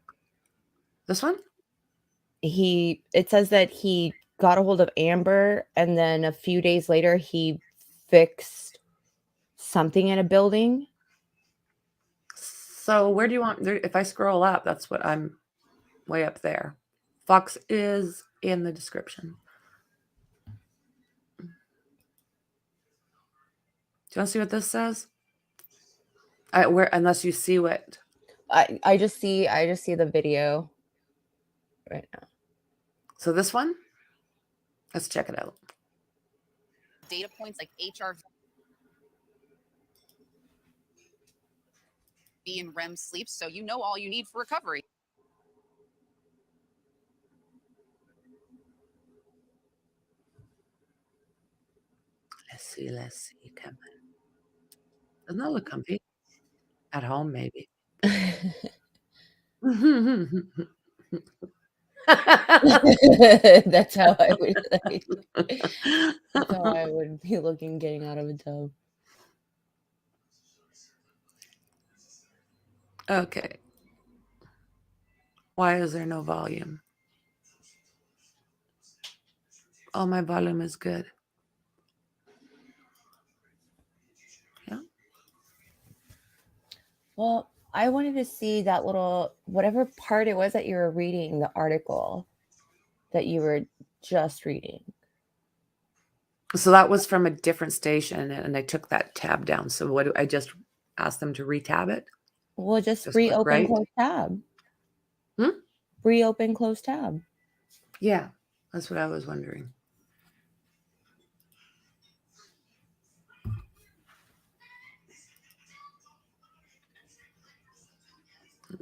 this one? It says that he got a hold of Amber, and then a few days later he fixed something in a building. So where do you want, if I scroll up, that's what I'm way up there. Fox is in the description. Do you want to see what this says? Unless you see what I just see the video right now. So this one, let's check it out. Data points like HRV and REM sleep, so you know all you need for recovery. Let's see, come on. Doesn't that look comfy? At home, maybe. That's how I would that's how I would be looking getting out of a tub. Okay. Why is there no volume? Oh, my volume is good. Yeah. Well, I wanted to see that little, whatever part it was that you were reading, the article that you were just reading. So that was from a different station, and I took that tab down. So what do I just ask them to retab it? Well, just reopen close tab. Reopen close tab. Yeah, that's what I was wondering.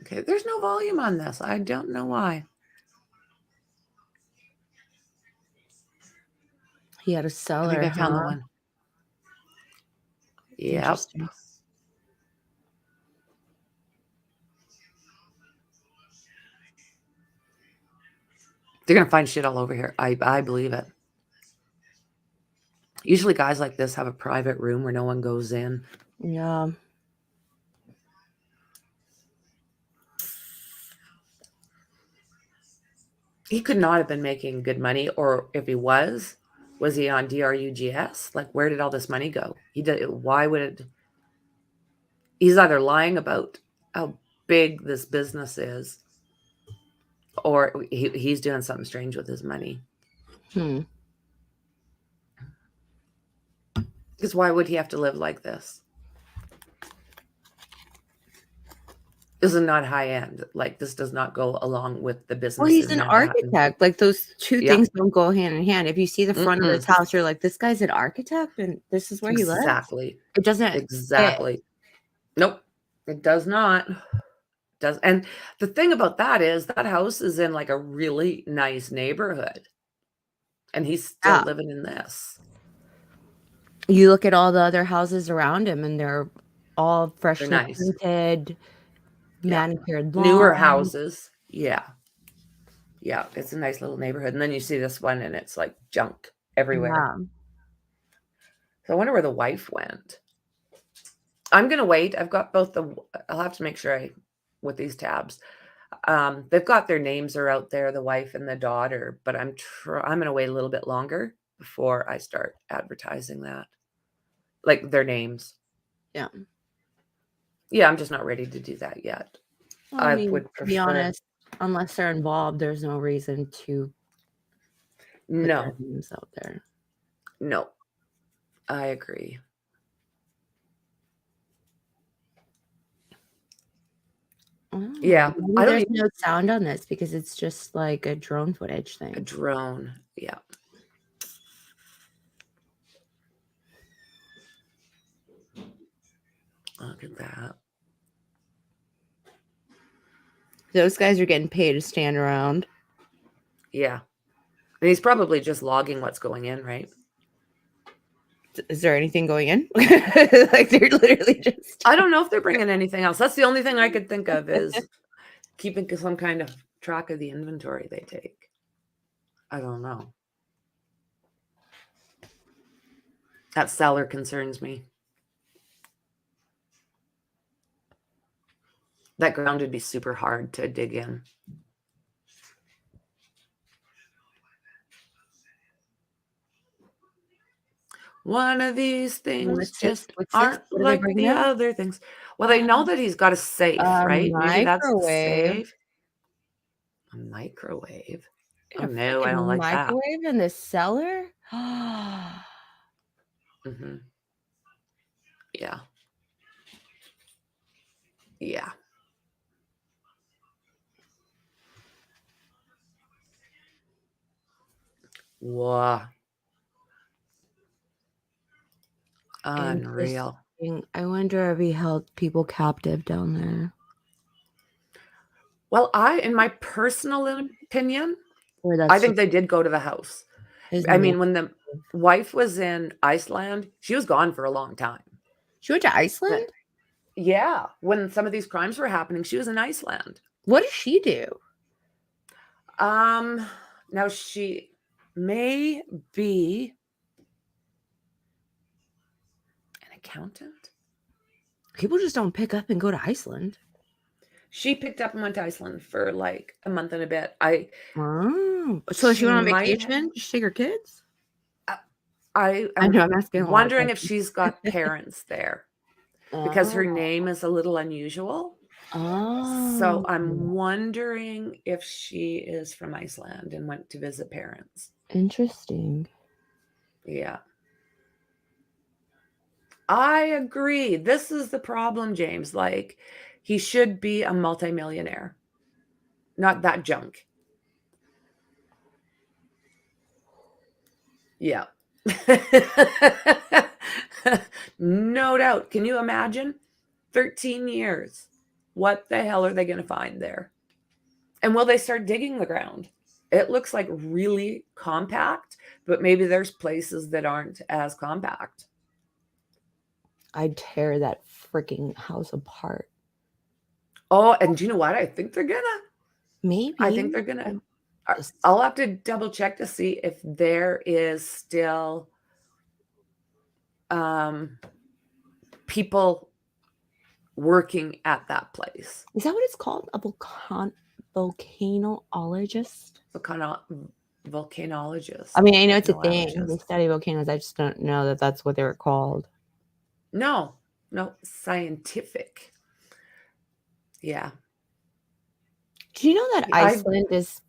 Okay, there's no volume on this. I don't know why. He had a seller. I think I found the one. Yep. Interesting. They're going to find shit all over here. I believe it. Usually guys like this have a private room where no one goes in. Yeah. He could not have been making good money, or if he was he on DRUGS? Like, where did all this money go? Why would it? He's either lying about how big this business is, or he's doing something strange with his money. Because why would he have to live like this? This is not high end. Like, this does not go along with the business. Well, he's an architect. Like, those two things don't go hand in hand. If you see the front of his house, you're like, this guy's an architect and this is where he lives? Exactly. It doesn't Exactly. Nope. It does not. And the thing about that is that house is in like a really nice neighborhood. And he's still living in this. You look at all the other houses around him and they're all freshly painted, manicured lawns. Newer houses. Yeah. Yeah. It's a nice little neighborhood. And then you see this one and it's like junk everywhere. Yeah. So I wonder where the wife went. I'm going to wait. I've got both I'll have to make sure with these tabs. They've got their names are out there, the wife and the daughter, but I'm going to wait a little bit longer before I start advertising that. Like their names. Yeah. Yeah, I'm just not ready to do that yet. Well, I mean, would prefer, to be honest, unless they're involved, there's no reason to put their names out there. No. I agree. Oh, yeah. There's no sound on this because it's just like a drone footage thing. A drone. Yeah. Look at that. Those guys are getting paid to stand around. Yeah. And he's probably just logging what's going in, right? Is there anything going in? Like they're literally just... I don't know if they're bringing anything else. That's the only thing I could think of is keeping some kind of track of the inventory they take. I don't know. That seller concerns me. That ground would be super hard to dig in. One of these things aren't like the other things. Well, they know that he's got a safe, right? Maybe that's the safe. A microwave. Oh no, I don't like that. Microwave in the cellar? Mm-hmm. Yeah. Yeah. Wow. Unreal. I wonder if he held people captive down there. Well, in my personal opinion, I think they did go to the house. I mean, when the wife was in Iceland, she was gone for a long time. She went to Iceland? Yeah. When some of these crimes were happening, she was in Iceland. What does she do? Now she may be an accountant. People just don't pick up and go to Iceland. She picked up and went to Iceland for like a month and a bit. So she went on vacation? Just take her kids? I'm asking. Wondering if she's got parents there because her name is a little unusual. So I'm wondering if she is from Iceland and went to visit parents. Interesting. Yeah. I agree. This is the problem, James. Like, he should be a multimillionaire, not that junk. Yeah. No doubt. Can you imagine? 13 years. What the hell are they going to find there? And will they start digging the ground? It looks like really compact, but maybe there's places that aren't as compact. I'd tear that freaking house apart. Oh, and do you know what? I think they're gonna. Maybe. I think they're gonna. I'll have to double check to see if there is still people working at that place. Is that what it's called? A volcanologist? Volcanologist. I mean, I know it's a thing. They study volcanoes. I just don't know that that's what they were called. No, scientific. Yeah. Do you know that Iceland is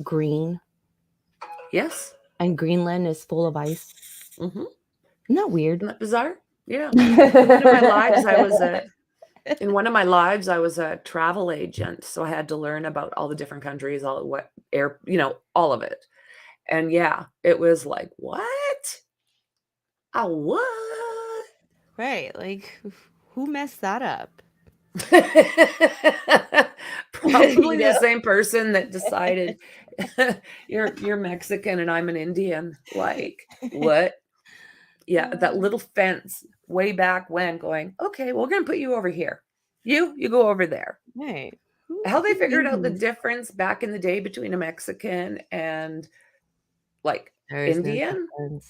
green? Yes. And Greenland is full of ice. Mm-hmm. Isn't that weird? Isn't that bizarre? Yeah. In one of my lives, I was a travel agent, so I had to learn about all the different countries, all of it. And yeah, it was like, what? What? Right. Like, who messed that up? Probably the same person that decided you're Mexican and I'm an Indian. Like, what? Yeah, that little fence way back when going, okay, well, we're gonna put you over here. You go over there. Right. How they figured out the difference back in the day between a Mexican and like Indian? No,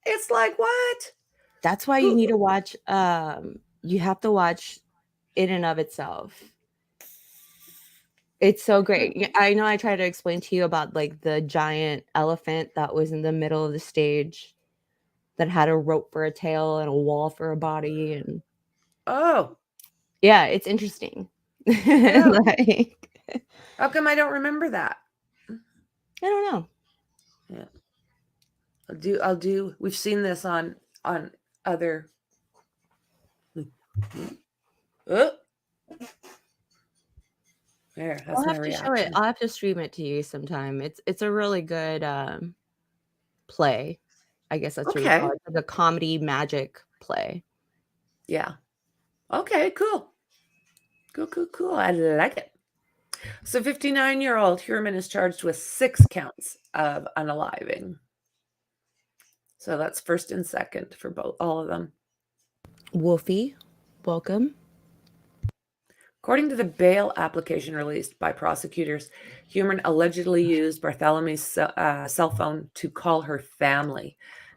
it's like, what? That's why you need to watch you have to watch In and of Itself. It's so great. I know I tried to explain to you about like the giant elephant that was in the middle of the stage that had a rope for a tail and a wall for a body. And yeah, it's interesting. Yeah. Like, how come I don't remember that? I don't know. Yeah. I'll do. We've seen this on other. There, that's my reaction. Show it. I'll have to stream it to you sometime. It's a really good play. I guess that's what you call it. Like a comedy magic play. Yeah. Okay, cool. Cool. I like it. So 59-year-old Heuermann is charged with 6 counts of unaliving. So that's first and second for all of them. Wolfie, welcome. According to the bail application released by prosecutors, Heuermann allegedly used Bartholomew's cell phone to call her family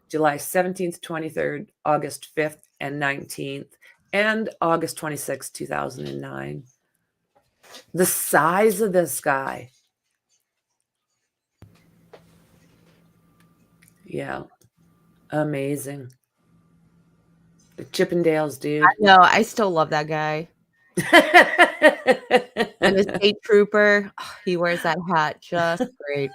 July 17th, 23rd, August 5th, and 19th, and August 26th, 2009. The size of this guy. Yeah. Amazing. The Chippendales, dude. I know. I still love that guy. And the state trooper, he wears that hat just great.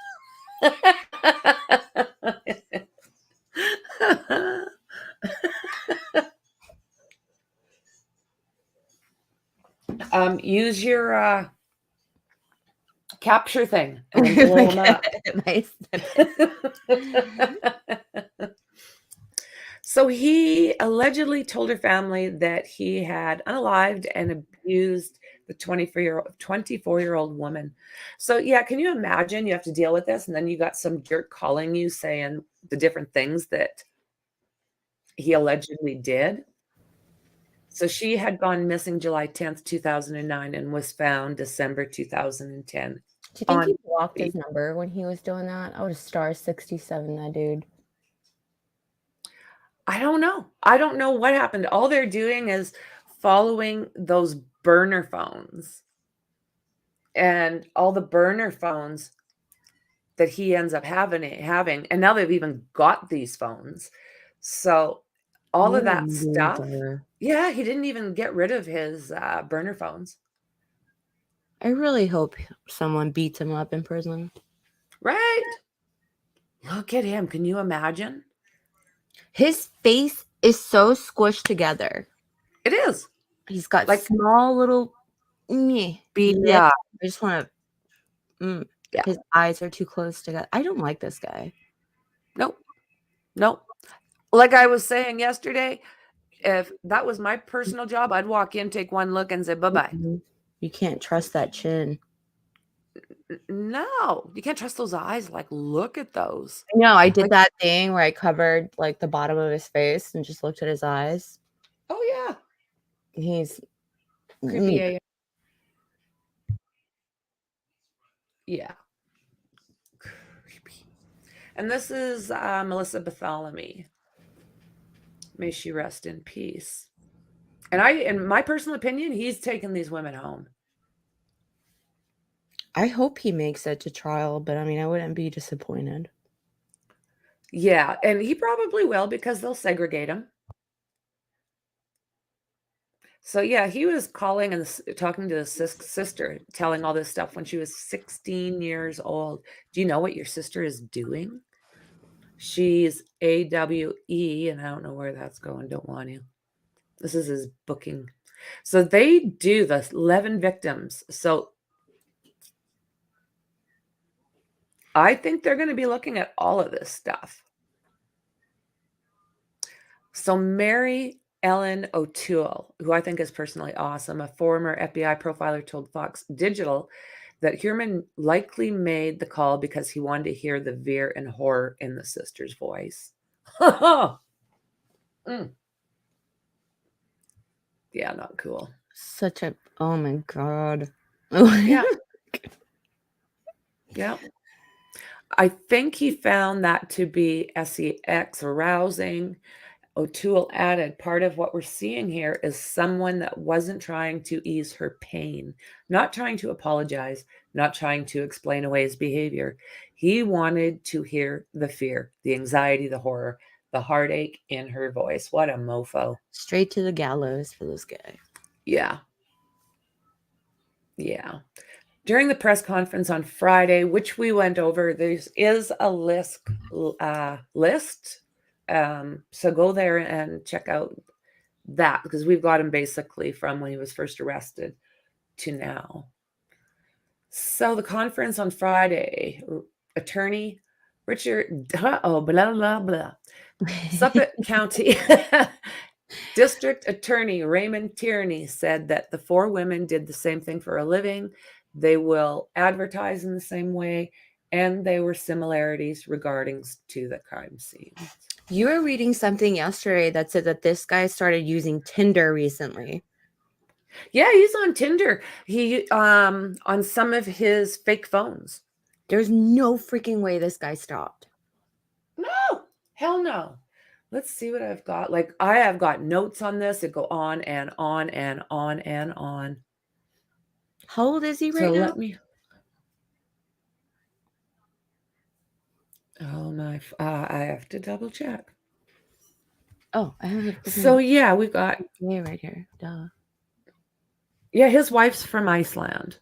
Use your capture thing and blow them up. So he allegedly told her family that he had unalived and abused the 24-year-old woman. So yeah, can you imagine you have to deal with this, and then you got some jerk calling you saying the different things that he allegedly did? So she had gone missing July 10th, 2009 and was found December 2010. Do you think he blocked his number when he was doing that? I would have star 67 that dude. I don't know. I don't know what happened. All they're doing is following those burner phones. And all the burner phones that he ends up having. And now they've even got these phones. So all of that stuff. Yeah, he didn't even get rid of his burner phones. I really hope someone beats him up in prison. Right. Look at him. Can you imagine? His face is so squished together. It is. He's got like small little yeah. I just want to his eyes are too close together. I don't like this guy. Nope. Like I was saying yesterday, if that was my personal job, I'd walk in, take one look, and say bye-bye. You can't trust that chin. No, you can't trust those eyes. Like, look at those. No, I did that thing where I covered like the bottom of his face and just looked at his eyes. Oh, yeah. He's Creepy AF. Yeah. Creepy. And this is Melissa Bartholomew. May she rest in peace. And in my personal opinion, he's taken these women home. I hope he makes it to trial, but I mean, I wouldn't be disappointed. Yeah, and he probably will because they'll segregate him. So yeah, he was calling and talking to his sister, telling all this stuff when she was 16 years old. Do you know what your sister is doing? She's AWE, and I don't know where that's going. Don't want to. This is his booking. So they do the 11 victims. So I think they're going to be looking at all of this stuff. So Mary Ellen O'Toole, who I think is personally awesome, a former FBI profiler, told Fox Digital that Heuermann likely made the call because he wanted to hear the fear and horror in the sister's voice. Yeah, not cool. Such a, oh my God. Yeah. Yeah. I think he found that to be sex arousing. O'Toole added, part of what we're seeing here is someone that wasn't trying to ease her pain, not trying to apologize, not trying to explain away his behavior. He wanted to hear the fear, the anxiety, the horror, the heartache in her voice. What a mofo. Straight to the gallows for this guy. Yeah. Yeah. During the press conference on Friday, which we went over, there is a list. So go there and check out that because we've got him basically from when he was first arrested to now. So the conference on Friday, attorney Richard, blah, blah, blah. Suffolk County District Attorney Raymond Tierney said that the four women did the same thing for a living. They will advertise in the same way, and there were similarities regarding to the crime scene. You were reading something yesterday that said that this guy started using Tinder recently. Yeah, he's on Tinder. He on some of his fake phones. There's no freaking way this guy stopped. No, hell no. Let's see what I've got. Like, I have got notes on this that go on and on and on and on. How old is he right now? Let me. Oh my! I have to double check. Oh, I have it. So yeah, we've got right here. Duh. Yeah, his wife's from Iceland.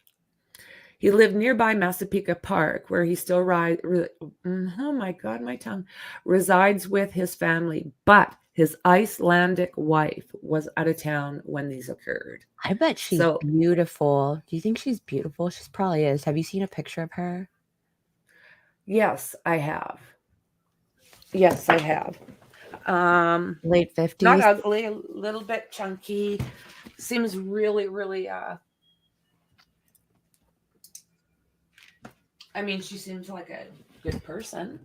He lived nearby Massapequa Park, where he still oh my God, my tongue, resides with his family. But his Icelandic wife was out of town when these occurred. I bet she's beautiful. Do you think she's beautiful? She probably is. Have you seen a picture of her? Yes, I have. Yes, I have. Late 50s. Not ugly, a little bit chunky. Seems really, really I mean, she seems like a good person.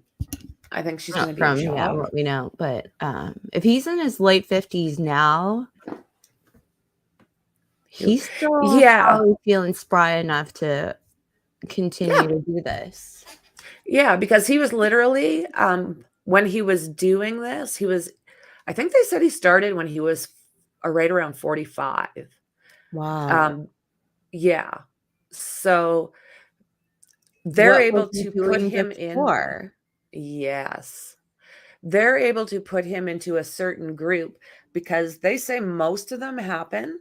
I think she's going to be a job. Yeah, what we know. But if he's in his late 50s now, he's still probably feeling spry enough to continue to do this. Yeah, because he was literally, when he was doing this, I think they said he started when he was right around 45. Wow. Yeah. So they're able to put him in. Yes. They're able to put him into a certain group because they say most of them happen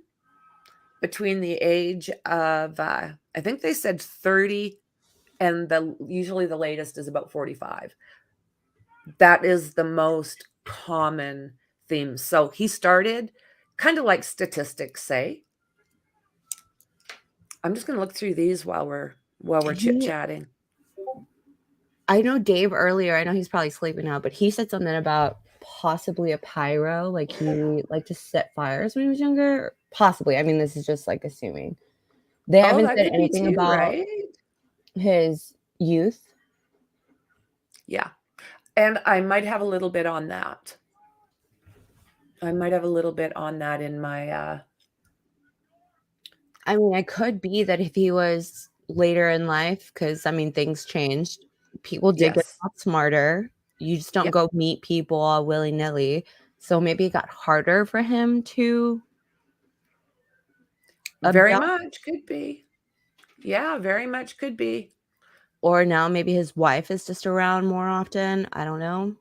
between the age of, I think they said 30, and usually the latest is about 45. That is the most common theme. So he started kind of like statistics say. I'm just going to look through these while we're chit-chatting. I know Dave earlier, I know he's probably sleeping now, but he said something about possibly a pyro, like he liked to set fires when he was younger. Possibly. I mean, this is just like assuming. They haven't said anything about his youth. Yeah. And I might have a little bit on that. I might have a little bit on that in my I mean, it could be that if he was later in life, because I mean, things changed. People did get yes. a lot smarter. You just don't Yep. go meet people all willy nilly. So maybe it got harder for him to Very abduct, much could be. Yeah, very much could be. or now maybe his wife is just around more often. I don't know.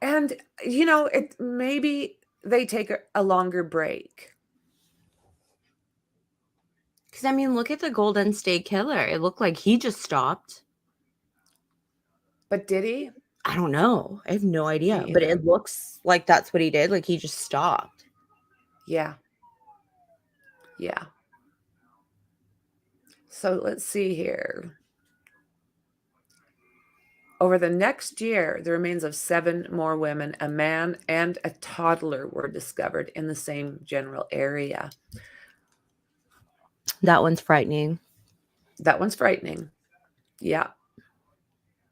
And it maybe they take a longer break. Because I mean, look at the Golden State Killer. It looked like he just stopped. But did he? I don't know. I have no idea. Me But either. it looks like that's what he did. Like he just stopped. Yeah. Yeah. So let's see here. Over the next year, the remains of 7 more women, a man, and a toddler were discovered in the same general area. That one's frightening. That one's frightening. Yeah.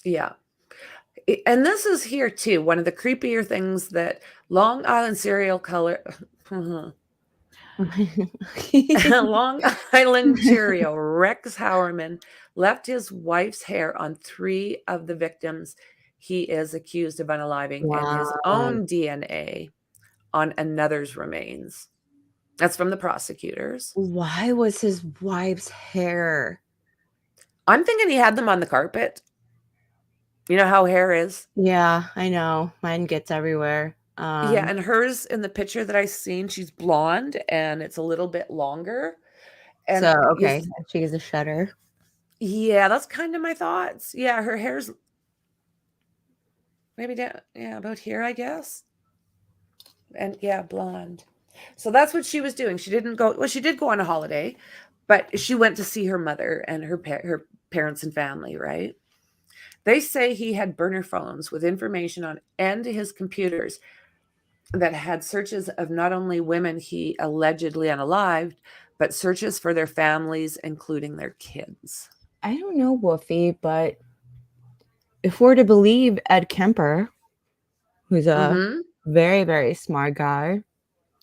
Yeah. And this is here too. One of the creepier things that Long Island serial killer, Long Island serial Rex Heuermann left his wife's hair on 3 of the victims he is accused of unaliving and his Wow. own DNA on another's remains. That's from the prosecutors. Why was his wife's hair? I'm thinking he had them on the carpet. You know how hair is? Yeah, I know. Mine gets everywhere. Yeah, and hers in the picture that I seen, she's blonde and it's a little bit longer. And so okay, she is a shudder. Yeah, that's kind of my thoughts. Yeah, her hair's maybe down, about here, I guess. And yeah, blonde. So that's what she was doing. She didn't go. Well, she did go on a holiday, but she went to see her mother and her parents and family. Right? They say he had burner phones with information on and his computers that had searches of not only women he allegedly unalived, but searches for their families, including their kids. I don't know, Woofy, but if we're to believe Ed Kemper, who's a very, very smart guy.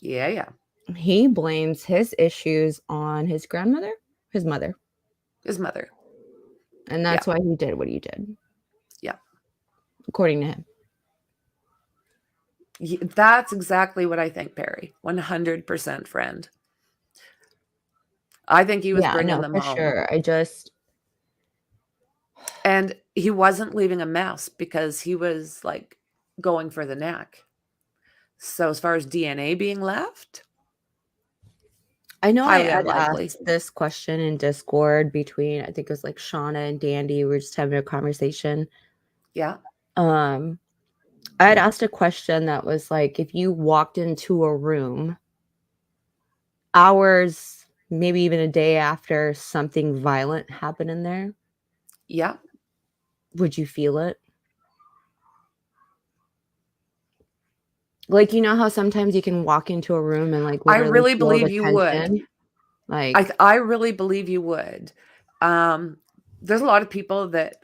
Yeah. He blames his issues on his grandmother, his mother. And that's why he did what he did. Yeah. According to him. That's exactly what I think, Perry. 100% friend. I think he was bringing them home. Sure. And he wasn't leaving a mess because he was like going for the neck. So as far as DNA being left, I know I had asked this question in Discord between, I think it was like Shauna and Dandy. We were just having a conversation. Yeah. I had asked a question that was like, if you walked into a room hours, maybe even a day after something violent happened in there. Yeah. Would you feel it? Like, you know how sometimes you can walk into a room and like I really believe you would. Like I really believe you would. There's a lot of people that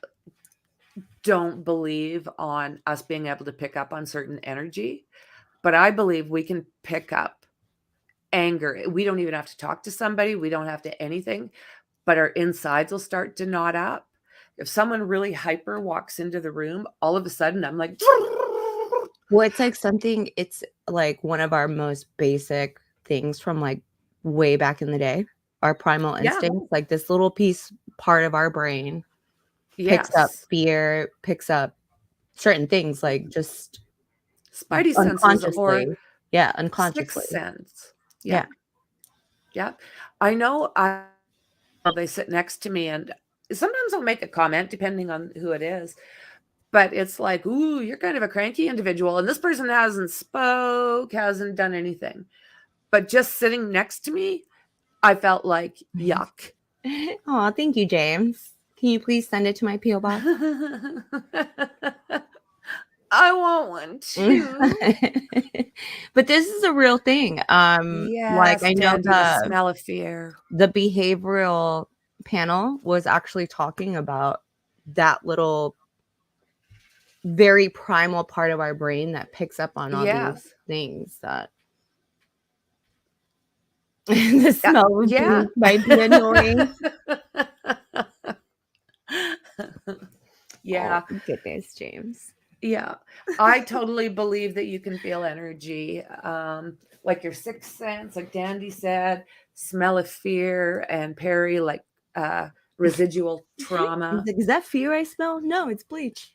don't believe on us being able to pick up on certain energy, but I believe we can pick up anger. We don't even have to talk to somebody. We don't have to anything, but our insides will start to knot up. If someone really hyper walks into the room, all of a sudden I'm like, well, it's like one of our most basic things from like way back in the day, our primal instincts, like this little part of our brain picks up fear, picks up certain things, like just spidey senses or unconsciously. 6th sense. Yeah. I know they sit next to me and sometimes I'll make a comment depending on who it is, but it's like, ooh, you're kind of a cranky individual. And this person hasn't done anything, but just sitting next to me, I felt like yuck. Oh, thank you, James. Can you please send it to my P.O. box? I want one too. But this is a real thing. Like I know the smell of fear. The behavioral panel was actually talking about that little very primal part of our brain that picks up on all these Yes. things that the smell of Yeah. bleach might be annoying. Yeah. Oh, goodness, James. Yeah. I totally believe that you can feel energy. Like your sixth sense, like Dandy said, smell of fear, and Perry, like residual trauma. He's like, is that fear I smell? No, it's bleach.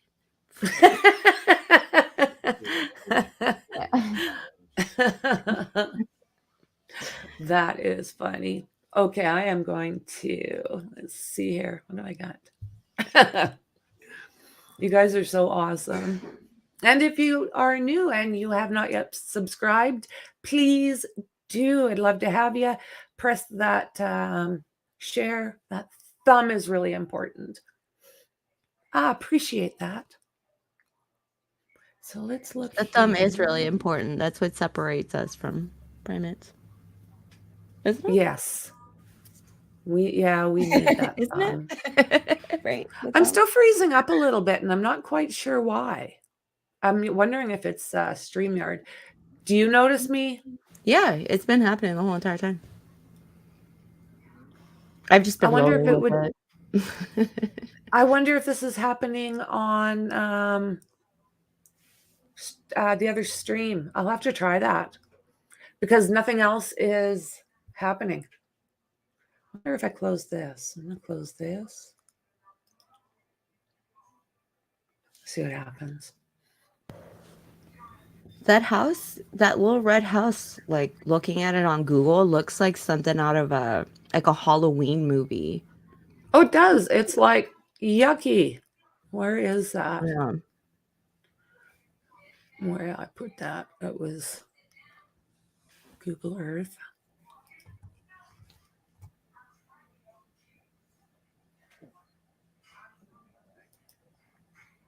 That is funny. Okay, I am going to, let's see here. What do I got? You guys are so awesome. And if you are new and you have not yet subscribed, please do. I'd love to have you. Press that share. That thumb is really important. I appreciate that. So let's look. The thumb is really important. That's what separates us from primates. Isn't it? Yes. We need that Isn't thumb. it? Right. I'm still freezing up a little bit, and I'm not quite sure why. I'm wondering if it's StreamYard. Do you notice me? Yeah, it's been happening the whole entire time. I've just been I wonder if it rolling would. with I wonder if this is happening on the other stream. I'll have to try that because nothing else is happening. I wonder if I close this. I'm going to close this. See what happens. that house, that little red house, like looking at it on Google, looks like something out of a Halloween movie. Oh, it does. It's like yucky. Where is that? Yeah. Where I put that? It was Google Earth.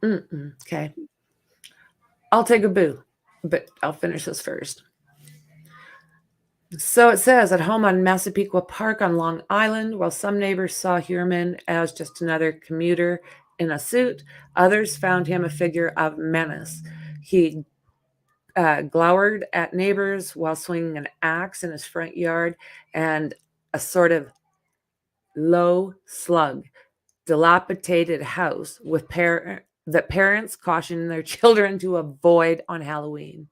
Okay. I'll take a boo, but I'll finish this first. So it says, at home on Massapequa Park on Long Island, while some neighbors saw Heuermann as just another commuter in a suit, others found him a figure of menace. He glowered at neighbors while swinging an axe in his front yard, and a sort of low slug, dilapidated house with parents cautioned their children to avoid on Halloween.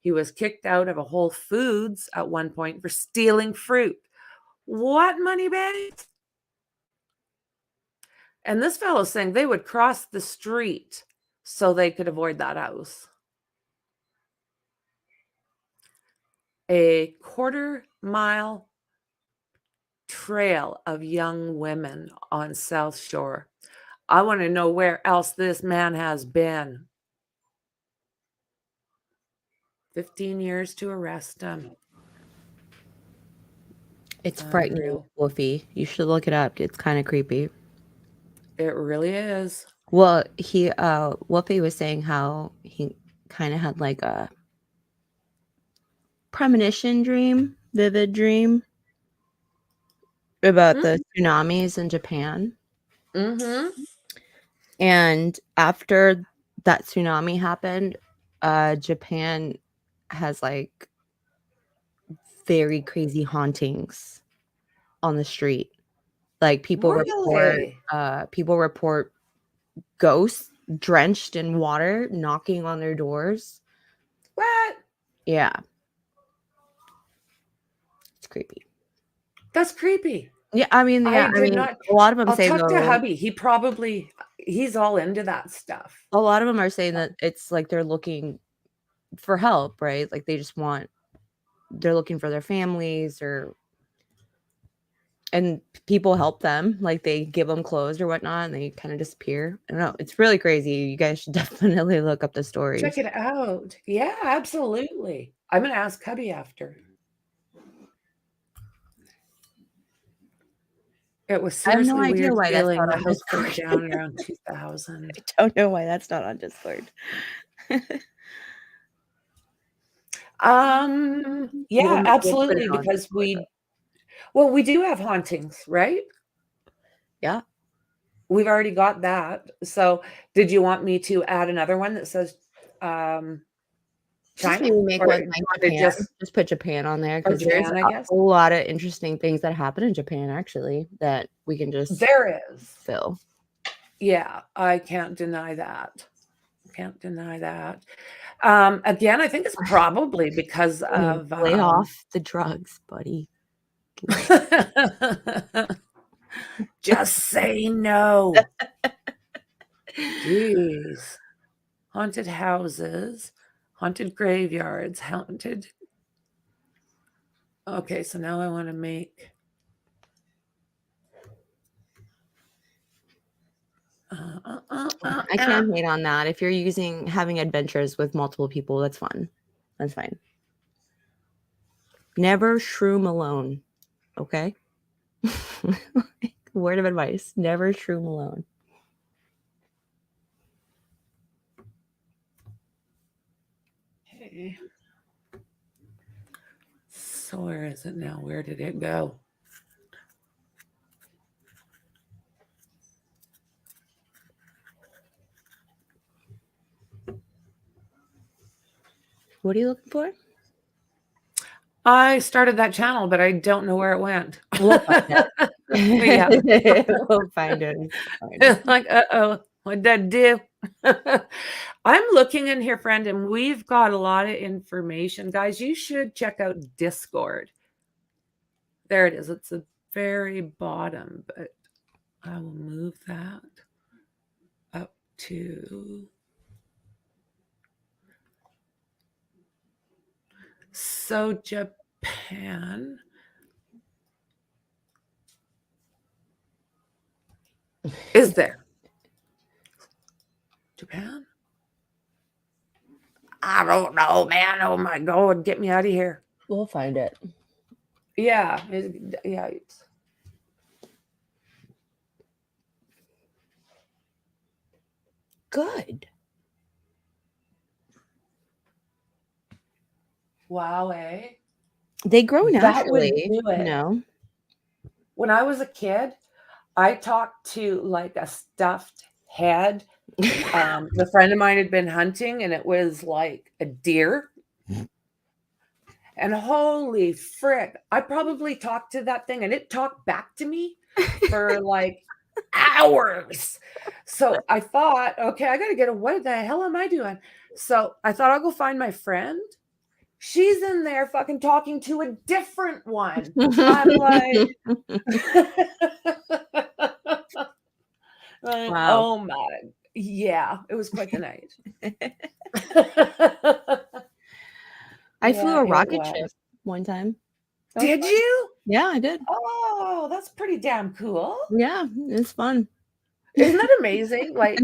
He was kicked out of a Whole Foods at one point for stealing fruit. What, money bags? And this fellow's saying they would cross the street so they could avoid that house. A quarter-mile trail of young women on South Shore. I want to know where else this man has been. 15 years to arrest him. It's frightening, Wolfie. You should look it up. It's kind of creepy. It really is. Well, Wolfie was saying how he kind of had like a premonition dream, vivid dream about the tsunamis in Japan. Mm-hmm. And after that tsunami happened, Japan has like very crazy hauntings on the street. Like people report ghosts drenched in water knocking on their doors. What? Yeah. It's creepy. That's creepy. Yeah, I mean, a lot of them say I'll talk to hubby. He's all into that stuff. A lot of them are saying that it's like they're looking for help, right? Like they're looking for their families, and people help them. Like they give them clothes or whatnot, and they kind of disappear. I don't know. It's really crazy. You guys should definitely look up the stories. Check it out. Yeah, absolutely. I'm going to ask hubby after. It was seriously I have no idea weird why feeling that's not on burnt Discord. down around 2000. I don't know why that's not on Discord. Yeah, absolutely. Because we do have hauntings, right? Yeah. We've already got that. So did you want me to add another one that says Just China? maybe make Or one do you like want to Japan. Just put Japan on there or because there's Japan, I a guess? whole lot of interesting things that happen in Japan actually that we can just There is. fill. Yeah, I can't deny that. Can't deny that. Again, I think it's probably because of Lay off the drugs, buddy. just say no. Jeez. Haunted houses, haunted graveyards, haunted. Okay, so now I want to make. I can't hate on that. If you're having adventures with multiple people, that's fun. That's fine. Never shroom alone. Okay? Word of advice. Never shroom alone. Okay. So where is it now? Where did it go? What are you looking for? I started that channel, but I don't know where it went. We'll find it. Yeah. We'll find it. Like, uh-oh, what did I do? I'm looking in here, friend, and we've got a lot of information. Guys, you should check out Discord. There it is. It's the very bottom, but I will move that up to. So Japan. Is there? Japan? I don't know, man. Oh my God, get me out of here. We'll find it. Yeah. Yeah. Good. Wow, eh? They grow That would naturally. do it. You know? When I was a kid, I talked to like a stuffed head. A friend of mine had been hunting, and it was like a deer. And holy frick, I probably talked to that thing, and it talked back to me for like hours. So I thought, okay, I got to get what the hell am I doing? So I thought I'll go find my friend. She's in there fucking talking to a different one. I'm like, Wow. oh my, yeah, it was quite the night. I flew Yeah, a it rocket was. ship one time. That was Did fun. you? Yeah, I did. Oh, that's pretty damn cool. Yeah, it's fun. Isn't that amazing? Like,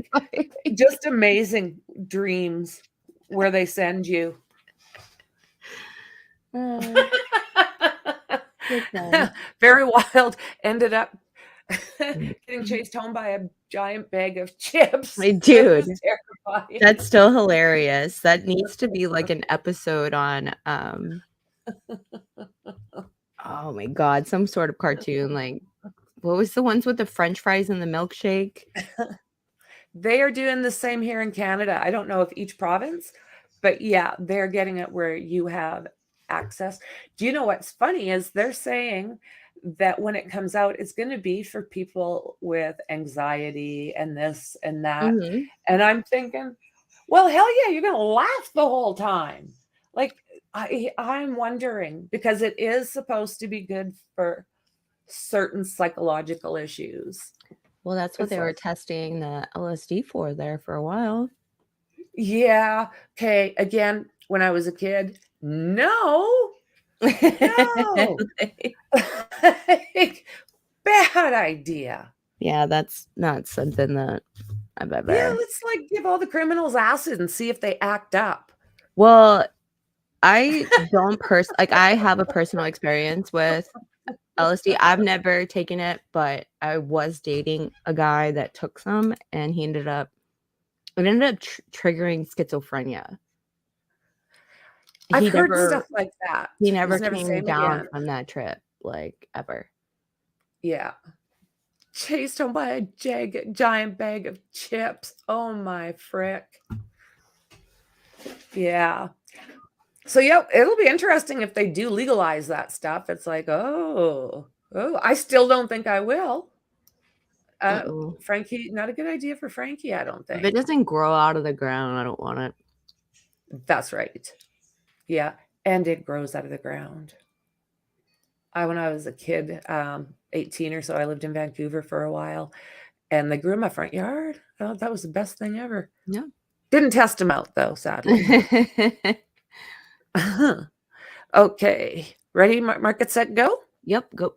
just amazing dreams where they send you. Very wild. Ended up getting chased home by a giant bag of chips. My dude, terrifying. that's still hilarious. That needs to be like an episode on oh my God, some sort of cartoon. Like, what was the ones with the French fries and the milkshake? They are doing the same here in Canada. I don't know if each province, but yeah, they're getting it where you have access. Do you know what's funny is they're saying that when it comes out, it's going to be for people with anxiety and this and that. Mm-hmm. And I'm thinking, well, hell yeah, you're going to laugh the whole time. Like, I'm wondering, because it is supposed to be good for certain psychological issues. Well, that's what they were testing the LSD for there for a while. Yeah. Okay. Again, when I was a kid, no. No. Bad idea. Yeah, that's not something that I've ever. Yeah, let's like give all the criminals acid and see if they act up. Well, I don't I have a personal experience with LSD. I've never taken it, but I was dating a guy that took some, and it ended up triggering schizophrenia. I've heard stuff like that. He never came down from that trip, like, ever. Yeah. chased home by a giant bag of chips. Oh my frick. Yeah. So yeah, it'll be interesting if they do legalize that stuff. It's like, oh, I still don't think I will. Franky, not a good idea for Franky, I don't If it think. doesn't grow out of the ground, I don't want it. That's right. Yeah, and it grows out of the ground. When I was a kid, 18 or so, I lived in Vancouver for a while, and they grew in my front yard. Oh, that was the best thing ever. Yeah. Didn't test them out though, sadly. Okay, ready? Market, set, go. Yep, go.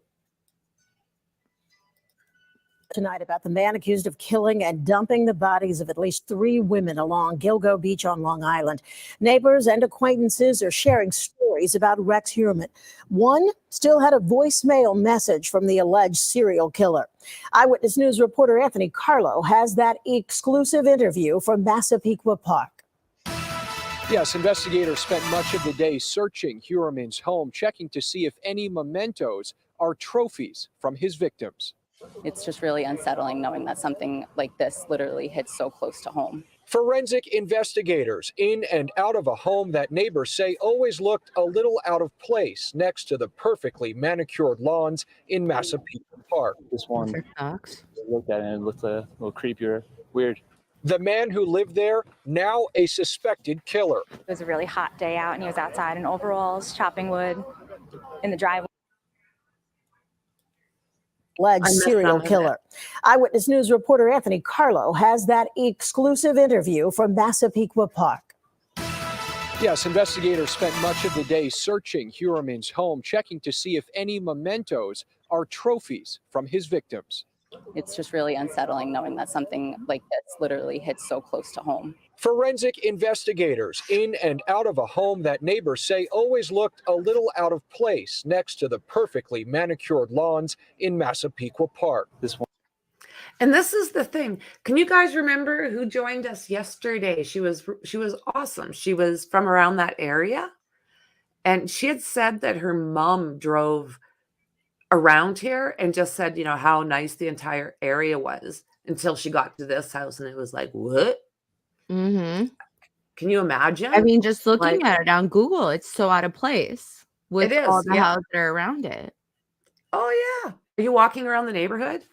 Tonight about the man accused of killing and dumping the bodies of at least 3 women along Gilgo Beach on Long Island. Neighbors and acquaintances are sharing stories about Rex Heuermann. One still had a voicemail message from the alleged serial killer. Eyewitness News reporter Anthony Carlo has that exclusive interview from Massapequa Park. Yes, investigators spent much of the day searching Heuermann's home, checking to see if any mementos are trophies from his victims. It's just really unsettling knowing that something like this literally hits so close to home. Forensic investigators in and out of a home that neighbors say always looked a little out of place next to the perfectly manicured lawns in Massapequa Park. This one looked at it and it looked a little creepier, weird. The man who lived there, now a suspected killer. It was a really hot day out and he was outside in overalls chopping wood in the driveway. Alleged serial killer. Eyewitness News reporter Anthony Carlo has that exclusive interview from Massapequa Park. Yes, investigators spent much of the day searching Heuermann's home, checking to see if any mementos are trophies from his victims. It's just really unsettling knowing that something like this literally hits so close to home. Forensic investigators in and out of a home that neighbors say always looked a little out of place next to the perfectly manicured lawns in Massapequa Park. And this is the thing. Can you guys remember who joined us yesterday? She was awesome. She was from around that area. And she had said that her mom drove around here and just said, you know, how nice the entire area was until she got to this house. And it was like, what? Mm-hmm. Can you imagine? I mean, just looking at it on Google, it's so out of place with all the houses that are around it. Oh, yeah. Are you walking around the neighborhood?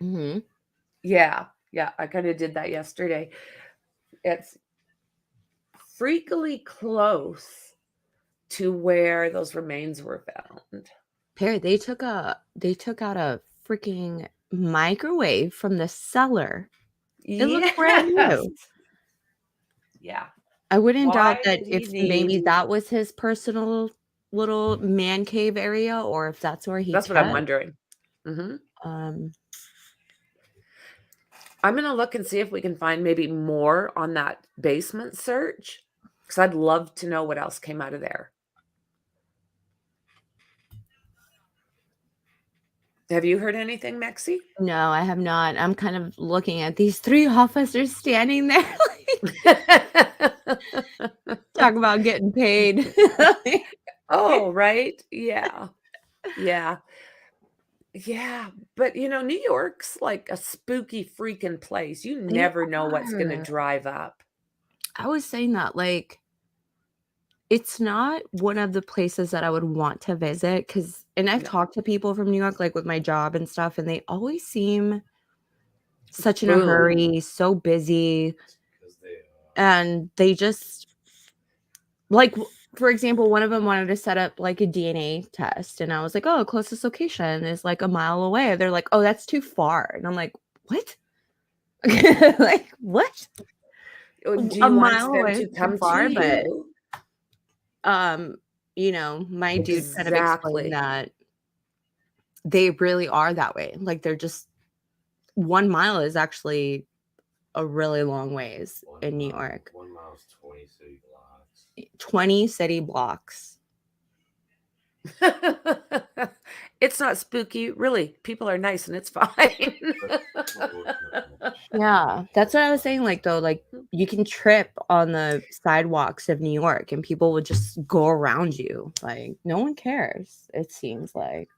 Mm-hmm. Yeah. I kind of did that yesterday. It's freakily close to where those remains were found. Perry, they took out a freaking microwave from the cellar. It looks brand new. Yeah. I wouldn't doubt that if maybe that was his personal little man cave area, or if that's where he. That's what I'm wondering. Mm-hmm. I'm gonna look and see if we can find maybe more on that basement search, because I'd love to know what else came out of there. Have you heard anything, Mexi? No, I have not. I'm kind of looking at these 3 officers standing there. Talk about getting paid. Oh, right. Yeah. But you know, New York's like a spooky freaking place. You never know what's going to drive up. I was saying that, like, it's not one of the places that I would want to visit and I've talked to people from New York, like with my job and stuff, and they always seem such in a hurry, so busy. And they just, like, for example, one of them wanted to set up like a DNA test. And I was like, oh, closest location is like a mile away. They're like, oh, that's too far. And I'm like, what? Like, what? Do you a want mile them away to come far, to but you? you know, my dude kind of explained that they really are that way. Like, they're just 1 mile is actually a really long ways in New York. 1 mile is 20 city blocks. 20 city blocks. It's not spooky, really. People are nice and it's fine. Yeah, that's what I was saying. Like, though, like, you can trip on the sidewalks of New York and people would just go around you. Like, no one cares, it seems like.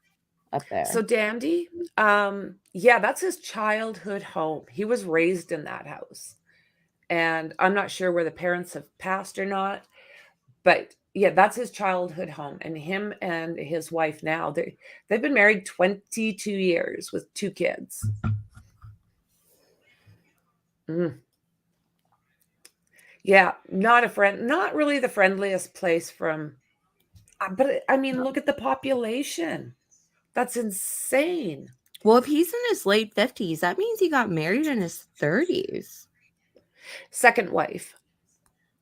up there. So Dandy, yeah, that's his childhood home. He was raised in that house. And I'm not sure where the parents have passed or not, but yeah, that's his childhood home. And him and his wife now, they've been married 22 years with 2 kids. Mm. Yeah, not really the friendliest place from, but I mean, look at the population. That's insane. Well, if he's in his late 50s, that means he got married in his 30s. Second wife.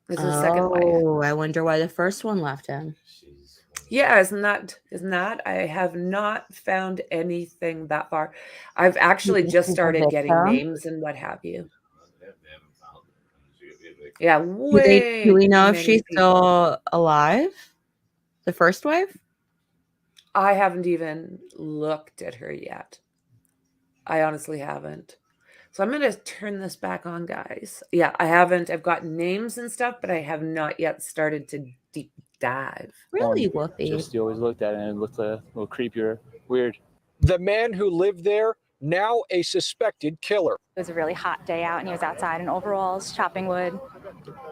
This is his second wife. Oh, I wonder why the first one left him. Yeah, isn't that? I have not found anything that far. I've actually just started getting names and what have you. Yeah, Do we know if she's still alive? The first wife? I haven't even looked at her yet. I honestly haven't. So I'm going to turn this back on, guys. Yeah, I haven't. I've got names and stuff, but I have not yet started to deep dive. Really, Whoopi? Just you always looked at it and it looked a little creepy or weird. The man who lived there, now a suspected killer. It was a really hot day out and he was outside in overalls chopping wood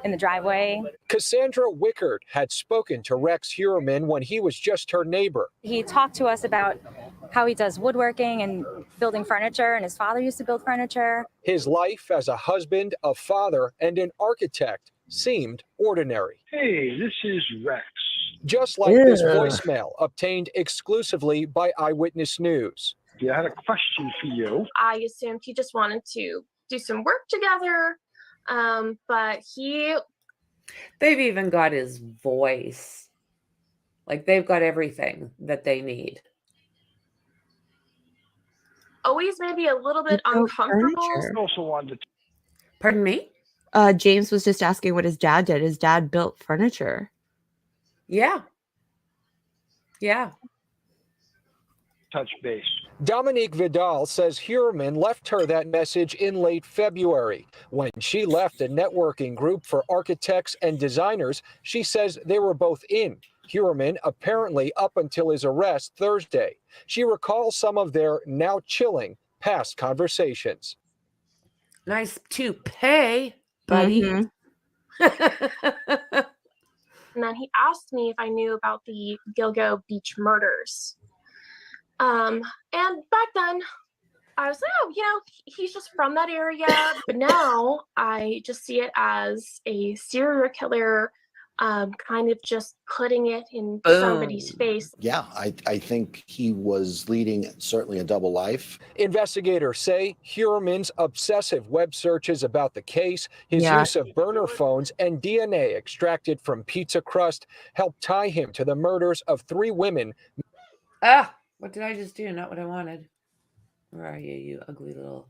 in the driveway. Cassandra Wickard had spoken to Rex Heuermann when he was just her neighbor. He talked to us about how he does woodworking and building furniture, and his father used to build furniture. His life as a husband, a father, and an architect seemed ordinary. Hey, this is Rex. Just like this voicemail obtained exclusively by Eyewitness News. Yeah, I had a question for you. I assumed he just wanted to do some work together, but they've even got his voice. Like, they've got everything that they need. Always maybe a little bit uncomfortable. Also wanted to. Pardon me? James was just asking what his dad did. His dad built furniture. Yeah. Yeah. Touch base. Dominique Vidal says Heuermann left her that message in late February. When she left a networking group for architects and designers, she says they were both in. Heuermann apparently up until his arrest Thursday. She recalls some of their now chilling past conversations. Nice toupee, buddy. And then he asked me if I knew about the Gilgo Beach murders. And back then, I was like, oh, he's just from that area. But now I just see it as a serial killer, kind of just putting it in somebody's face. Yeah, I think he was leading certainly a double life. Investigators say Heuermann's obsessive web searches about the case, his use of burner phones, and DNA extracted from pizza crust helped tie him to the murders of 3 women. What did I just do? Not what I wanted. Where are you, you ugly little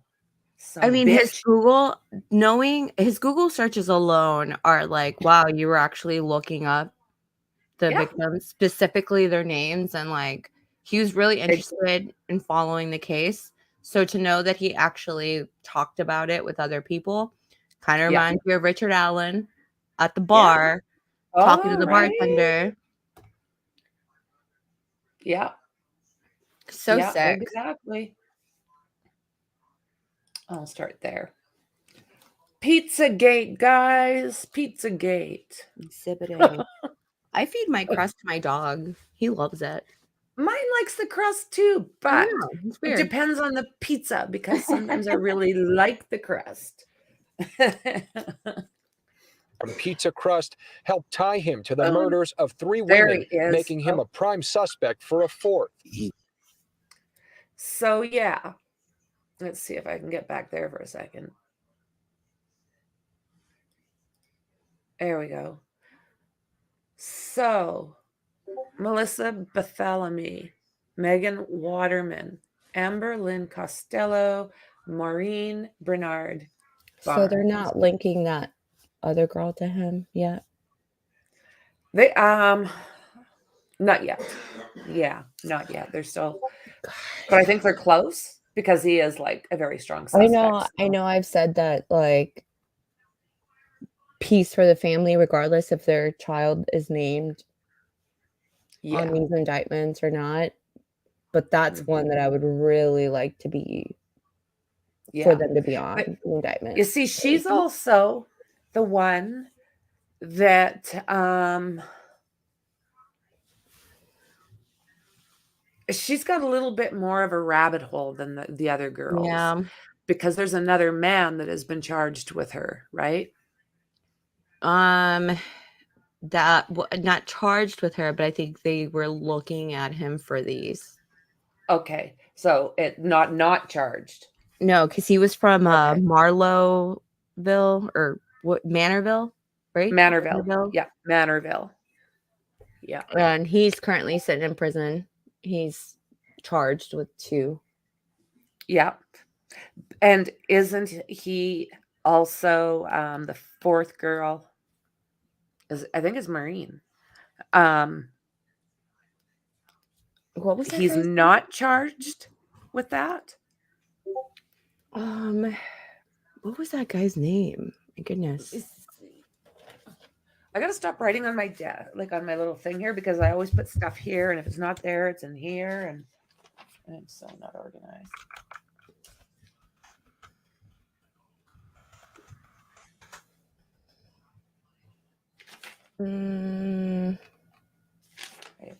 son I mean, bitch? his Google searches alone are like, wow, you were actually looking up the victims, specifically their names. And like, he was really interested in following the case. So to know that he actually talked about it with other people kind of reminds me of Richard Allen at the bar, talking to the bartender. Yeah. So sick. Exactly. I'll start there. Pizzagate, guys. Pizzagate. Exhibiting. I feed my crust to my dog. He loves it. Mine likes the crust too, but it's it weird. depends on the pizza because sometimes I really like the crust. From pizza crust helped tie him to the murders of 3 women, making him a prime suspect for a 4th. So yeah, let's see if I can get back there for a second. There we go. So Melissa Bartholomew, Megan Waterman, Amber Lynn Costello, Maureen Bernard. So they're not linking that other girl to him yet? They not yet. Yeah, not yet. They're still, but I think they're close because he is like a very strong suspect. I know I've said that, like, peace for the family, regardless if their child is named on these indictments or not. but that's one that I would really like to be for them to be on But the indictment. you see, she's also the one that she's got a little bit more of a rabbit hole than the other girls. Yeah. Because there's another man that has been charged with her, right? That not charged with her, but I think they were looking at him for these. Okay, so it not charged. No, because he was from Marlowville or what Manorville, right? Manorville. Yeah, Manorville. Yeah. And he's currently sitting in prison. He's charged with 2. Yeah. And isn't he also the 4th girl? I think it's Maureen. What was that? He's not charged with that? What was that guy's name? My goodness. I gotta stop writing on my desk, like on my little thing here, because I always put stuff here, and if it's not there, it's in here, and I'm so not organized. I'm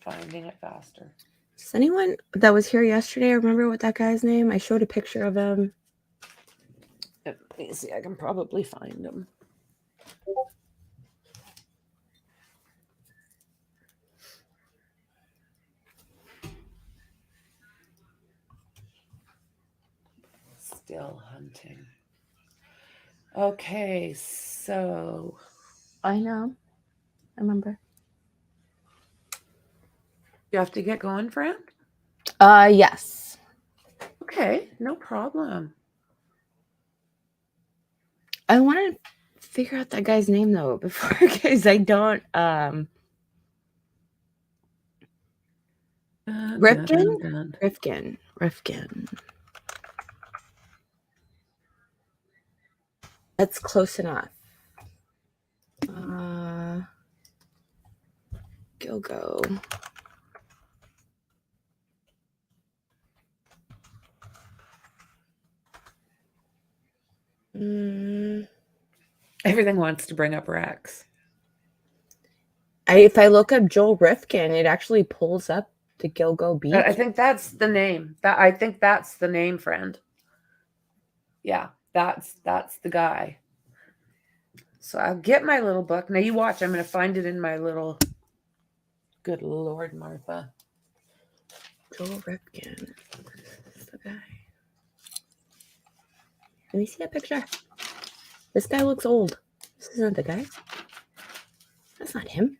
finding it faster. Does anyone that was here yesterday remember what that guy's name? I showed a picture of him. Let me see. I can probably find him. Still hunting. Okay, so I know. I remember. You have to get going, Fran? Yes. Okay, no problem. I want to figure out that guy's name though before, because I don't. Rifkin. That's close enough. Gilgo. Everything wants to bring up Rex. If I look up Joel Rifkin, it actually pulls up to Gilgo Beach. I think that's the name. I think that's the name, friend. Yeah, that's the guy. So I'll get my little book. Now you watch. I'm going to find it in my little. Good Lord, Martha. Joel Rifkin. That's the guy. Let me see that picture. This guy looks old. This isn't the guy. That's not him.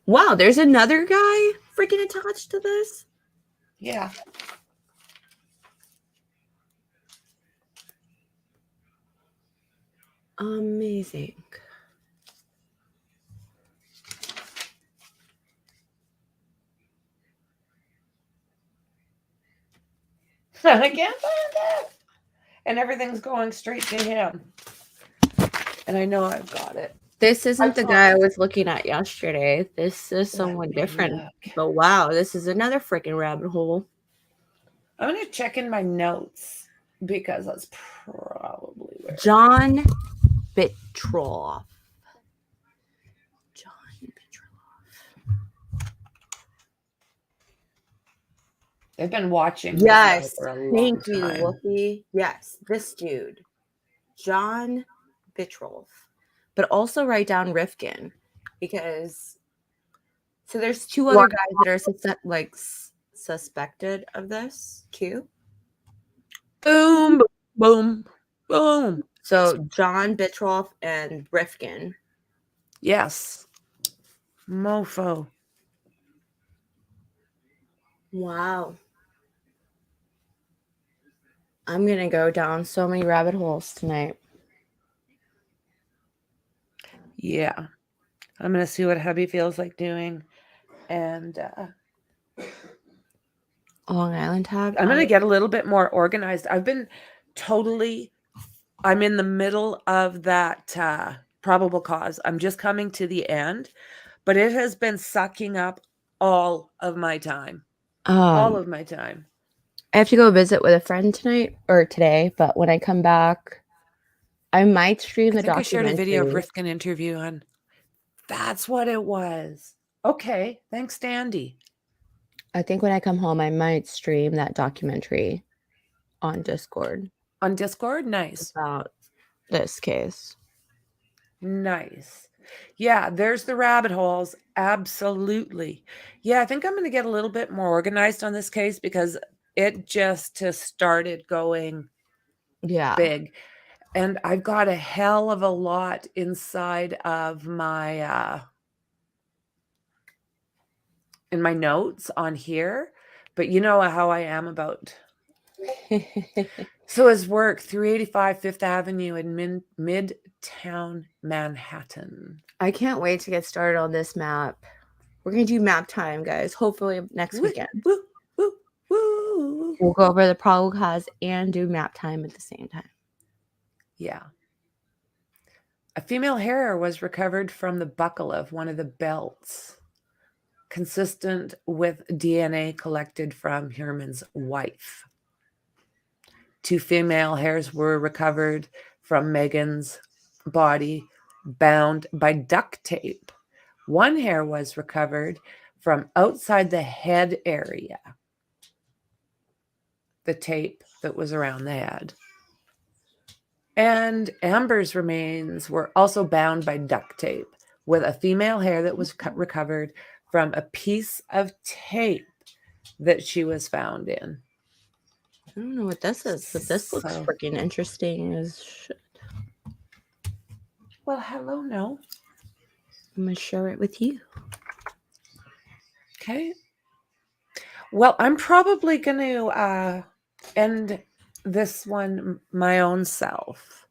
Wow, there's another guy freaking attached to this. Yeah. Amazing. I can't find it. And everything's going straight to him. And I know I've got it. This isn't the guy I was looking at yesterday. This is someone different. But wow, this is another freaking rabbit hole. I'm going to check in my notes because that's probably where. John Bitroff. They've been watching. Yes. For a long Thank you, time. Whoopi. Yes, this dude. John Bitroff. But also write down Rifkin, because so there's 2 other guys that are suspected of this too. Boom, boom, boom. So John Bitroff and Rifkin. Yes. Mofo. Wow. I'm gonna go down so many rabbit holes tonight. Yeah. I'm going to see what hubby feels like doing. And Long Island tab. I'm going to get a little bit more organized. I'm in the middle of that probable cause. I'm just coming to the end, but it has been sucking up all of my time. All of my time. I have to go visit with a friend tonight or today, but when I come back, I might stream the I think I shared a video of documentary. Rifkin interview on. That's what it was. Okay. Thanks, Dandy. I think when I come home, I might stream that documentary on Discord. On Discord? Nice. About this case. Nice. Yeah, there's the rabbit holes. Absolutely. Yeah, I think I'm going to get a little bit more organized on this case because it just has started going big. And I've got a hell of a lot inside of my in my notes on here, but you know how I am about. So his work, 385 Fifth Avenue in Midtown Manhattan. I can't wait to get started on this map. We're going to do map time, guys. Hopefully next weekend. Woo, woo, woo. We'll go over the probable cause and do map time at the same time. Yeah. A female hair was recovered from the buckle of one of the belts, consistent with DNA collected from Heuermann's wife. 2 female hairs were recovered from Megan's body, bound by duct tape. 1 hair was recovered from outside the head area, the tape that was around the head. And Amber's remains were also bound by duct tape, with a female hair that was recovered from a piece of tape that she was found in. I don't know what this is, but this looks freaking interesting as shit. Well, hello, no. I'm going to share it with you. Okay. Well, I'm probably going to end this one my own self.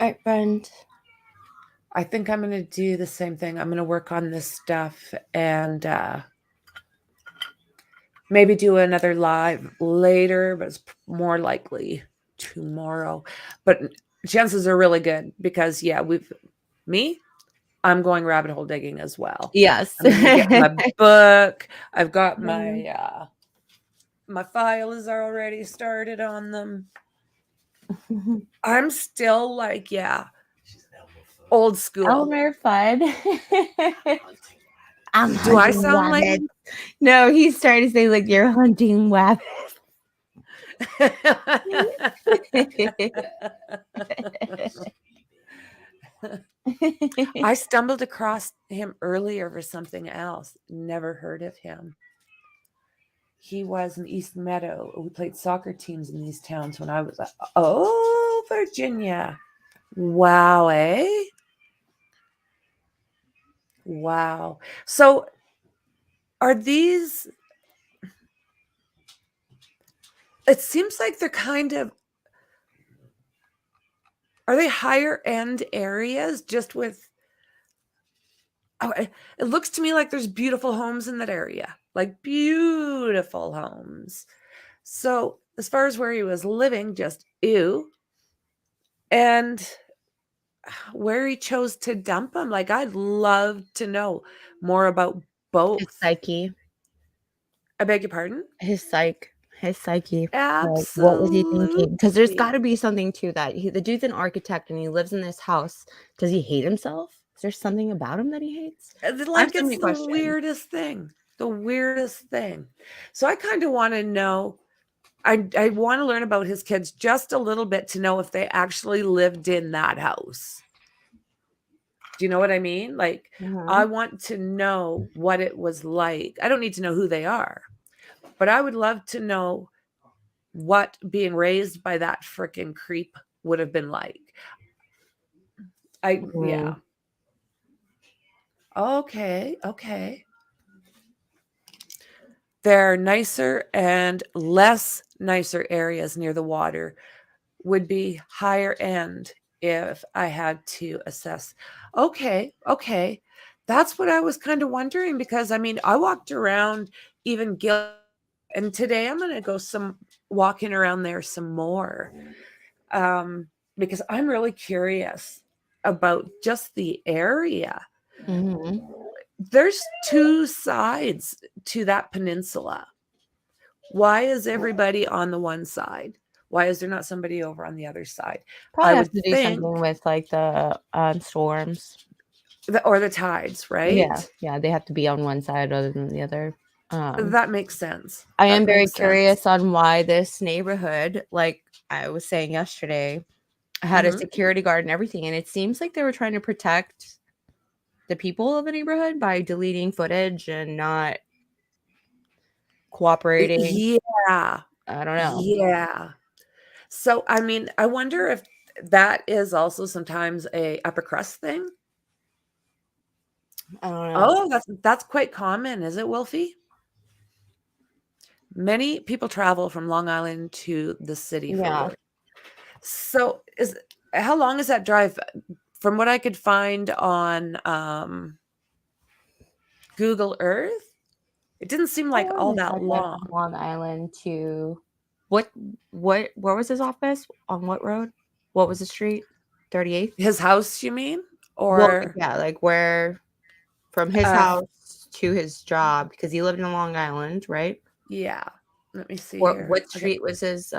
All right, friend. I think I'm going to do the same thing. I'm going to work on this stuff and maybe do another live later, but it's more likely tomorrow. But chances are really good because, yeah, I'm going rabbit hole digging as well. Yes. I'm going to get my book. I've got my my file is already started on them. I'm still like, old school. Elmer Fudd. Do I sound like? No, he started to say like you're hunting rabbits. I stumbled across him earlier for something else. Never heard of him. He was in East Meadow. We played soccer teams in these towns when I was Virginia. Wow, eh? Wow. So are these, it seems like they're kind of, are they higher end areas just with, it looks to me like there's beautiful homes in that area, like beautiful homes. So as far as where he was living, just ew. And where he chose to dump him, like I'd love to know more about both. His psyche. I beg your pardon? His psyche. Absolutely. Like, what was he thinking? Because there's got to be something to that. The dude's an architect and he lives in this house. Does he hate himself? Is there something about him that he hates? Like it's the weirdest thing. The weirdest thing. So I kind of want to know. I want to learn about his kids just a little bit to know if they actually lived in that house. Do you know what I mean? Like, I want to know what it was like. I don't need to know who they are, but I would love to know what being raised by that freaking creep would have been like. Yeah. Okay. There are nicer and less nicer areas near the water would be higher end if I had to assess. Okay. That's what I was kind of wondering because, I mean, I walked around even Gilgo, and today I'm going to go walking around there some more because I'm really curious about just the area. there's two sides to that peninsula. Why is everybody on the one side? Why is there not somebody over on the other side? Probably I has would to do think, something with like the storms. or the tides, right? Yeah, yeah, they have to be on one side rather than the other. That makes sense. I That am very makes sense. curious on why this neighborhood, like I was saying yesterday, had a Mhm. security guard and everything, and it seems like they were trying to protect the people of the neighborhood by deleting footage and not cooperating. Yeah. I don't know. Yeah. So, I mean, I wonder if that is also sometimes a upper crust thing. I don't know. Oh, that's quite common, is it, Wolfie? Many people travel from Long Island to the city for Yeah. work. So, how long is that drive? From what I could find on Google Earth, it didn't seem like How all long is that that drive long. from Long Island to where was his office? On what road? What was the street? 38th? His house, you mean? Well, Or yeah, like where from his house to his job, because he lived in Long Island, right? Yeah. Let me see here. What Okay. street was his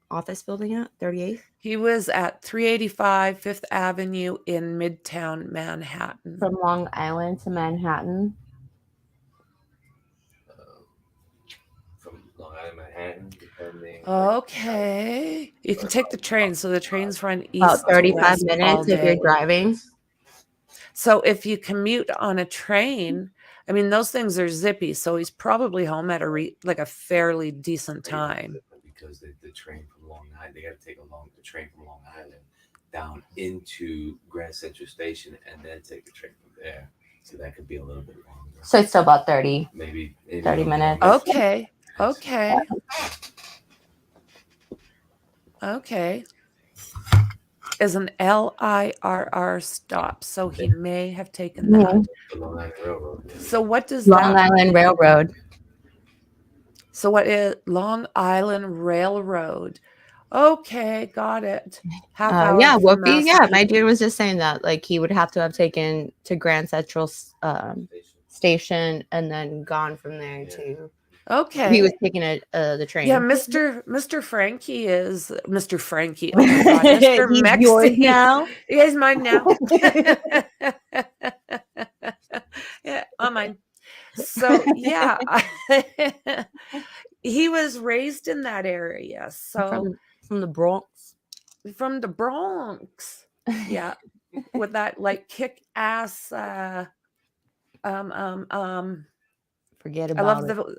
office building at? 38th? He was at 385 Fifth Avenue in Midtown Manhattan. From Long Island to Manhattan. From Long Island, Manhattan, depending. Okay. You can take the train. So the trains run east About to 35 west all minutes if you're day. driving. So if you commute on a train, I mean, those things are zippy. So he's probably home at a fairly decent time. Because the train from Long Island, they got to take the train from Long Island down into Grand Central Station and then take the train from there. So that could be a little bit longer. So it's still about 30. Maybe 30 minutes. Okay. Okay. Okay. Is an LIRR stop. So he may have taken that. The Long Island Railroad. So what does Long that Island Railroad. So what is Long Island Railroad? Okay, got it. Half hour Yeah, from Whoopi. Yeah, my Massachusetts. dude was just saying that. Like he would have to have taken to Grand Central Station and then gone from there to. Okay. He was taking the train. Yeah, Mr. Franky is Mr. Franky. Oh my God, Mr. He's Mexi. yours now? Yeah, he's mine now. Yeah, on mine. So yeah, he was raised in that area. So from the Bronx. From the Bronx. Yeah. With that like kick ass Forget I love about it.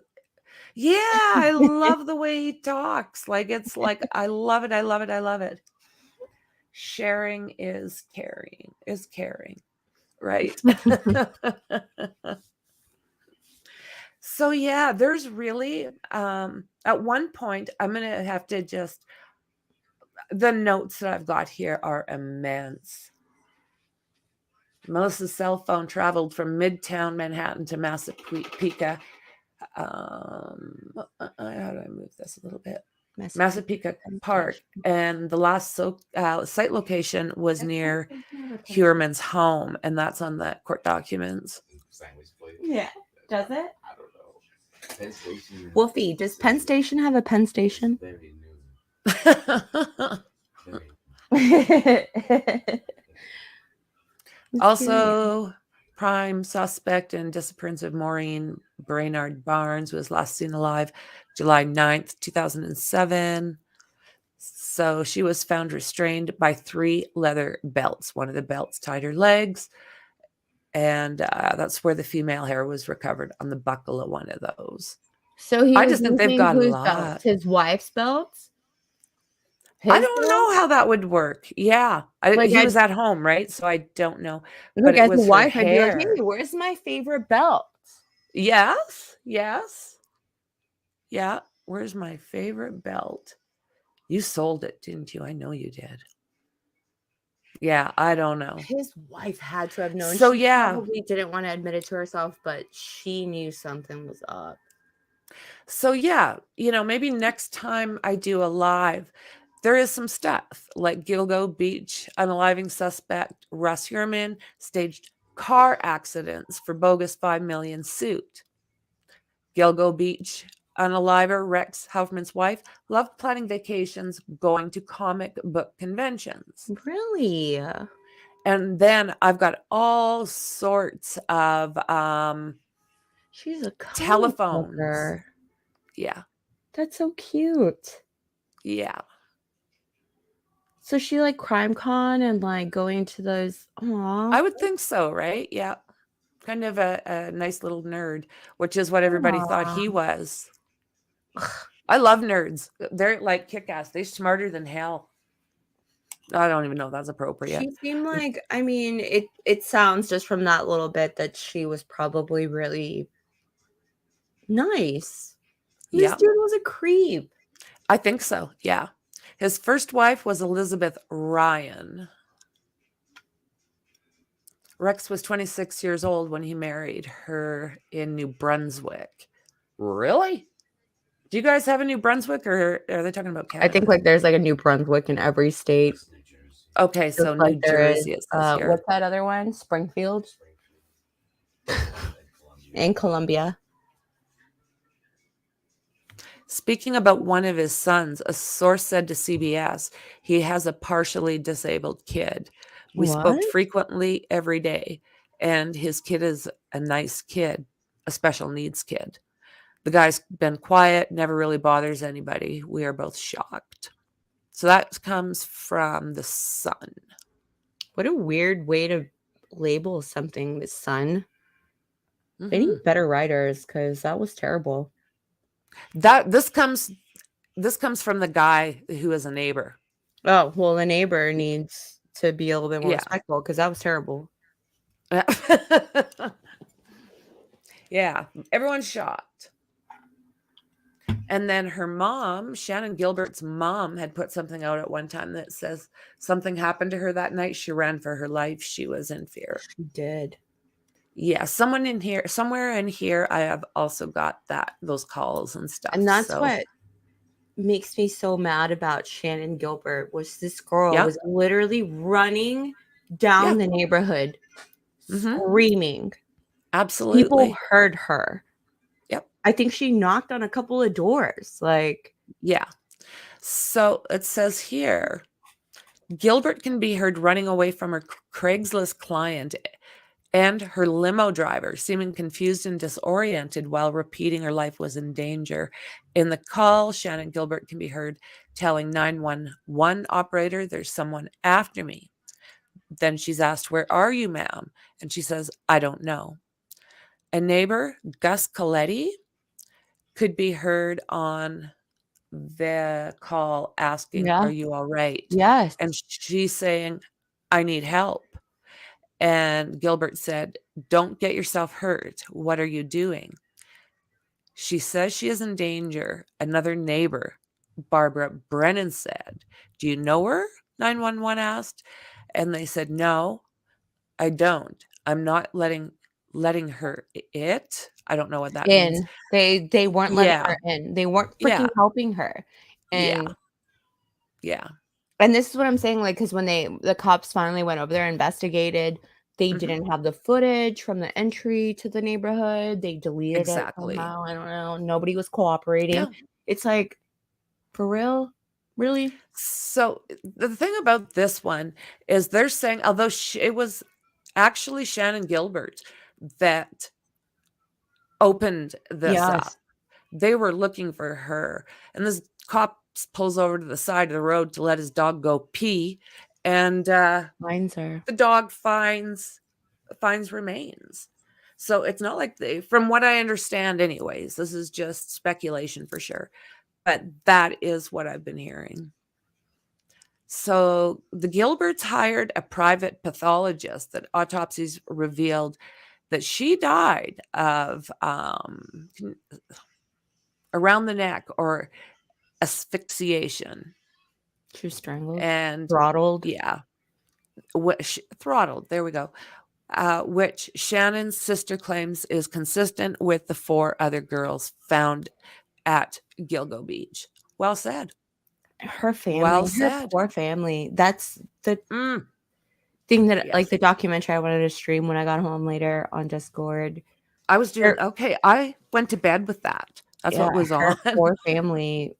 Yeah, I love the way he talks. Like it's like I love it. I love it. I love it. Sharing is caring. Right? So yeah, there's really at one point I'm gonna have to just the notes that I've got here are immense. Melissa's cell phone traveled from Midtown Manhattan to Massapequa. How do I move this a little bit? Massapequa Park, and the last site location was near Heuermann's home, and that's on the court documents. Yeah, does it? I don't know. Penn Station. Wolfie, does Penn Station have a Penn Station? Very new. Also, prime suspect in disappearance of Maureen Brainard Barnes was last seen alive July 9th, 2007. So she was found restrained by 3 leather belts. One of the belts tied her legs, and that's where the female hair was recovered on the buckle of one of those. So I just think they've got a lot. Belts? His wife's belts? I don't know how that would work. Yeah. He was at home, right? So I don't know. But it was his wife, her I'd be like, hair. hey, where's my favorite belt? Yes. Yeah. Where's my favorite belt? You sold it, didn't you? I know you did. Yeah, I don't know. His wife had to have known. So she yeah. probably didn't want to admit it to herself, but she knew something was up. So yeah, maybe next time I do a live, there is some stuff like Gilgo Beach, unaliving suspect Rex Heuerman staged car accidents for bogus $5 million suit. Gilgo Beach unaliver Rex Heuermann's wife loved planning vacations, going to comic book conventions. Really? And then I've got all sorts of She's a comic telephones. booker. Yeah. That's so cute. Yeah. So she like crime con and like going to those. Aww. I would think so, right? Yeah. Kind of a nice little nerd, which is what everybody thought he was. I love nerds. They're like kick-ass. They're smarter than hell. I don't even know if that's appropriate. She seemed like, I mean, it sounds just from that little bit that she was probably really nice. This dude was a creep. I think so, yeah. His first wife was Elizabeth Ryan. Rex was 26 years old when he married her in New Brunswick. Really? Do you guys have a New Brunswick, or are they talking about Canada? I think like there's like a New Brunswick in every state. Okay, so like New there Jersey is, is this here. what's that other one? Springfield? And Columbia. Speaking about one of his sons, a source said to CBS, he has a partially disabled kid. We spoke What? frequently every day, and his kid is a nice kid, a special needs kid. The guy's been quiet, never really bothers anybody. We are both shocked. So that comes from the Sun. What a weird way to label something, the Sun. They need better writers because that was terrible. This comes from the guy who is a neighbor. Oh, well, the neighbor needs to be a little bit more respectful because that was terrible. Yeah, everyone's shocked. And then her mom, Shannon Gilbert's mom, had put something out at one time that says something happened to her that night. She ran for her life. She was in fear. She did. Yeah, somewhere in here, I have also got those calls and stuff. And that's what makes me so mad about Shannon Gilbert was this girl was literally running down the neighborhood, screaming. Absolutely. People heard her. Yep. I think she knocked on a couple of doors. Yeah. So it says here, Gilbert can be heard running away from her Craigslist client and her limo driver, seeming confused and disoriented while repeating her life was in danger. In the call, Shannon Gilbert can be heard telling 911 operator, "There's someone after me." Then she's asked, "Where are you, ma'am?" And she says, "I don't know." A neighbor, Gus Coletti, could be heard on the call asking, "Are you all right?" Yes. And she's saying, "I need help." And Gilbert said, "Don't get yourself hurt. What are you doing?" She says she is in danger. Another neighbor, Barbara Brennan, said, "Do you know her?" 911 asked. And they said, "No, I don't. I'm not letting her it." I don't know what that means. They weren't letting her in. They weren't freaking helping her. And yeah. And this is what I'm saying, because when the cops finally went over there, investigated, they didn't have the footage from the entry to the neighborhood. They deleted it somehow. I don't know. Nobody was cooperating. Yeah. It's like, for real? Really? So the thing about this one is they're saying, although it was actually Shannon Gilbert that opened this up, they were looking for her. And this cop pulls over to the side of the road to let his dog go pee, and finds her. The dog finds remains. So it's not like from what I understand anyways, this is just speculation for sure, but that is what I've been hearing. So the Gilberts hired a private pathologist that autopsies revealed that she died of around the neck or asphyxiation. She was strangled and throttled. Yeah. Throttled. There we go. Which Shannon's sister claims is consistent with the 4 other girls found at Gilgo Beach. Well said. Her family. Well her said. poor family. That's the thing that Yes. like the documentary I wanted to stream when I got home later on Discord. I was doing okay. I went to bed with that. That's what was Her on. poor family.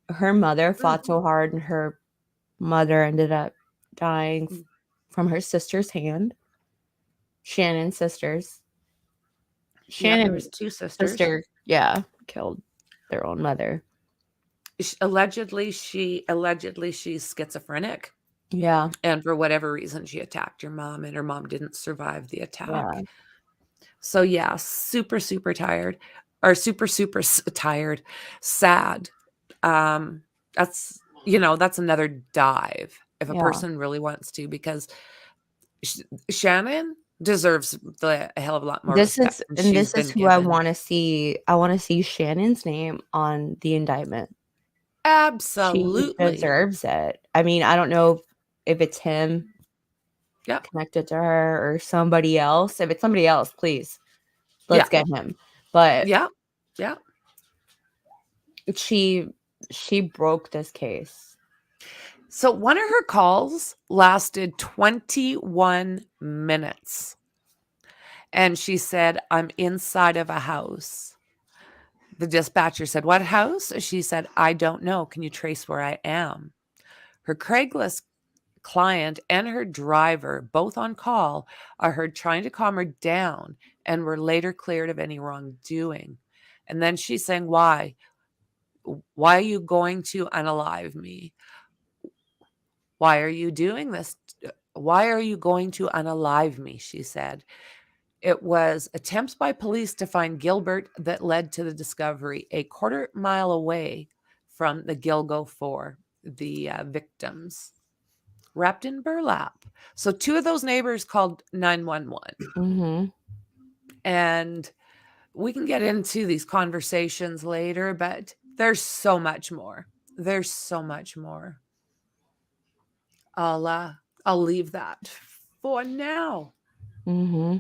Her mother fought so hard, and her mother ended up dying from her sister's hand. Shannon's sisters. Yeah, there Shannon's was 2 sisters. sister, killed their own mother. Allegedly, she's schizophrenic. Yeah. And for whatever reason, she attacked your mom, and her mom didn't survive the attack. Yeah. So yeah, super, super tired, or super, super tired, sad. That's, that's another dive if a Yeah. person really wants to, because Shannon deserves a hell of a lot more respect. This is who I want to see. I want to see Shannon's name on the indictment. Absolutely. She deserves it. I mean, I don't know if it's him connected to her or somebody else. If it's somebody else, please, let's get him. But yeah. She broke this case. So one of her calls lasted 21 minutes. And she said, "I'm inside of a house." The dispatcher said, "What house?" She said, "I don't know. Can you trace where I am?" Her Craigslist client and her driver, both on call, are heard trying to calm her down and were later cleared of any wrongdoing. And then she's saying, "Why? Why are you going to unalive me? Why are you doing this? Why are you going to unalive me?" she said. It was attempts by police to find Gilbert that led to the discovery a quarter-mile away from the Gilgo 4, the victims, wrapped in burlap. So 2 of those neighbors called 911. Mm-hmm. And we can get into these conversations later, but there's so much more. There's so much more. I'll leave that for now. Mm-hmm.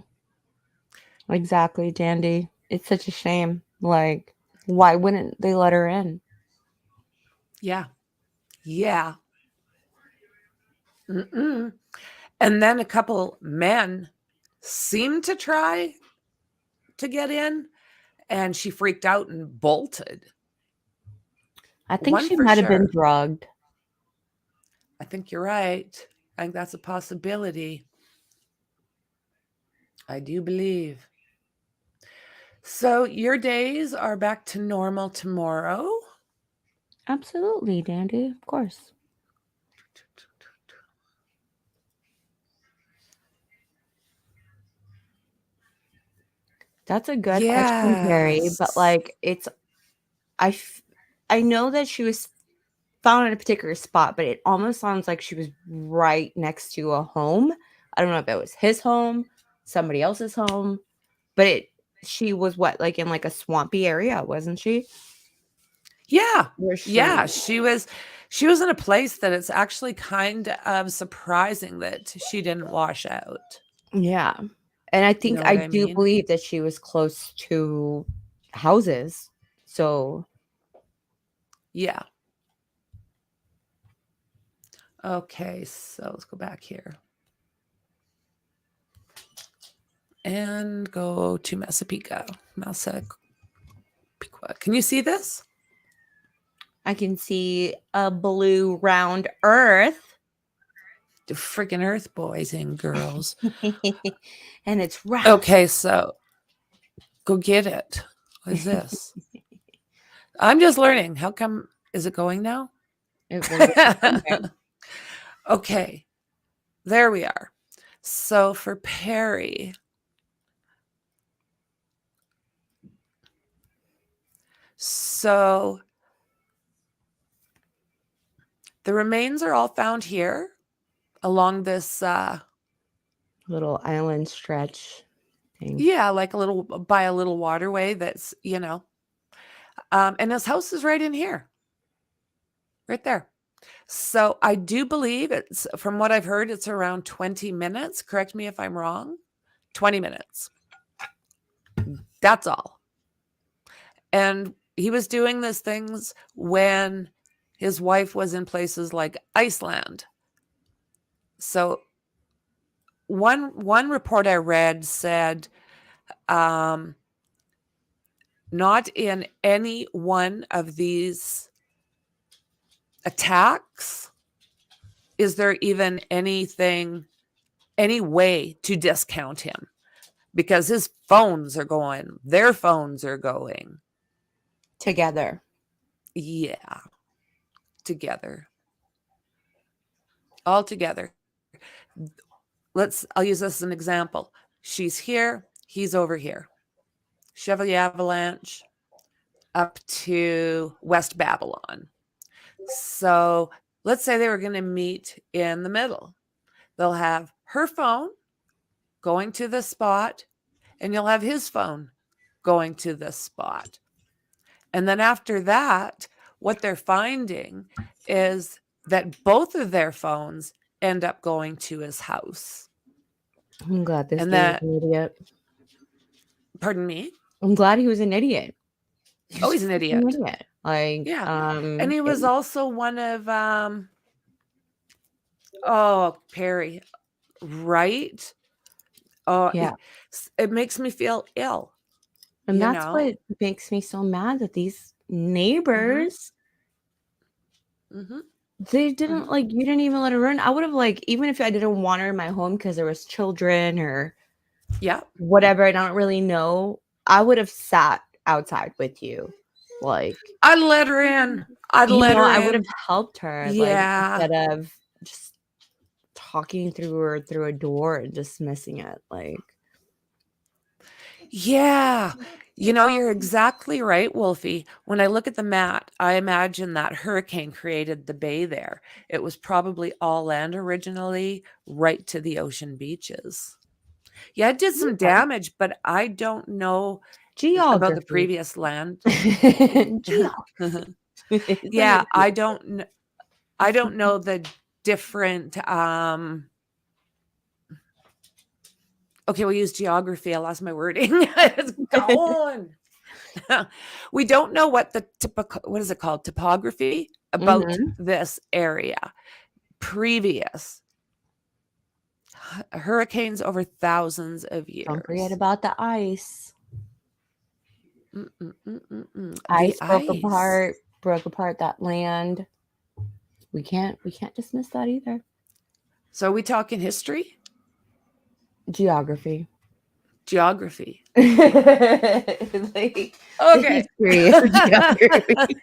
Exactly, Dandy. It's such a shame. Like, why wouldn't they let her in? Yeah. Mm-mm. And then a couple men seemed to try to get in, and she freaked out and bolted. I think she might have been drugged. I think you're right. I think that's a possibility. I do believe. So your days are back to normal tomorrow? Absolutely, Dandy. Of course. That's a good question, Carrie. But like, I know that she was found in a particular spot, but it almost sounds like she was right next to a home. I don't know if it was his home, somebody else's home, but she was like in like a swampy area, wasn't she? Yeah. Yeah, she was in a place that it's actually kind of surprising that she didn't wash out. Yeah. And I think I do believe that she was close to houses. So yeah. Okay, so let's go back here. And go to Massapequa. Can you see this? I can see a blue round earth. The freaking earth, boys and girls. And it's round. Okay, so go get it. What is this? I'm just learning. How come? Is it going now? Okay, there we are. So for Perry, so the remains are all found here along this little island stretch thing. Yeah, like by a little waterway that's, and his house is right in here. Right there. So I do believe it's, from what I've heard, it's around 20 minutes. Correct me if I'm wrong. 20 minutes. That's all. And he was doing these things when his wife was in places like Iceland. So one report I read said not in any one of these attacks is there even any way to discount him, because his phones are going, their phones are going together. Yeah, together, all together. I'll use this as an example. She's here, he's over here. Chevalier Avalanche up to West Babylon. So let's say they were going to meet in the middle. They'll have her phone going to the spot, and you'll have his phone going to the spot. And then after that, what they're finding is that both of their phones end up going to his house. I'm glad this And dude that- was an idiot. Pardon me? I'm glad he was an idiot. Oh, he's an idiot. Like, yeah. And he was also one of Perry, right? Oh, Yeah. It makes me feel ill. And you that's know? what makes me so mad that these neighbors, Mhm. they didn't like, you didn't even let her run. I would have, like, even if I didn't want her in my home because there was children or whatever, I don't really know, I would have sat outside with you. Like, I'd let her in. I'd let her I in. would have helped her. Yeah. Like, instead of just talking through a door and dismissing it. Like, Yeah. You know, you're exactly right, Wolfie. When I look at the map, I imagine that hurricane created the bay there. It was probably all land originally, right to the ocean beaches. Yeah, it did some damage, but I don't know about the Geography. previous land. Geography. Yeah, I don't know the different okay, we'll use geography. I lost my wording. It's gone. We don't know what the what is it called? Topography about this area. Previous hurricanes over thousands of years. Don't forget about the ice. The Ice broke apart that land. We can't dismiss that either. So are we talking history? Geography. Geography. Like, okay. Geography.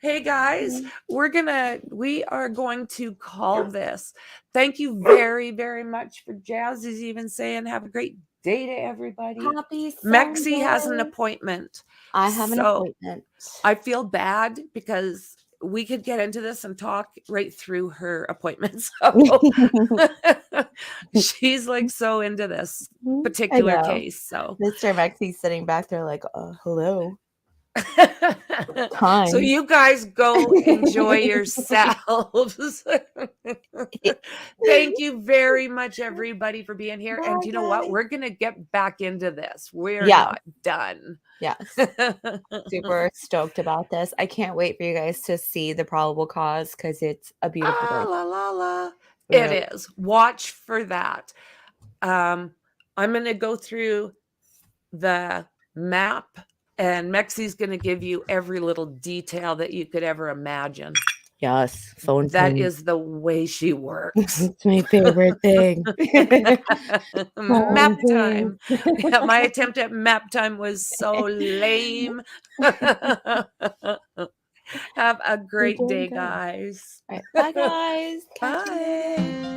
Hey guys, we are going to call this. Thank you very, very much for Jazzy's even saying have a great day to everybody. Happy Mexi has an Sunday. appointment. I have an appointment. I feel bad because we could get into this and talk right through her appointment. So she's like so into this particular case. So Mr. Mexi's sitting back there like, hello. So you guys go enjoy yourselves. Thank you very much, everybody, for being here. And you know what? We're gonna get back into this. We're not done. Yes. Super stoked about this. I can't wait for you guys to see the probable cause because it's a beautiful day. La la la. Yeah. It is. Watch for that. I'm gonna go through the map. And Mexi's going to give you every little detail that you could ever imagine. Yes, phone. That is the way she works. It's my favorite thing. Map time. Yeah, my attempt at map time was so lame. Have a great day, guys. All right. Bye, guys. Bye.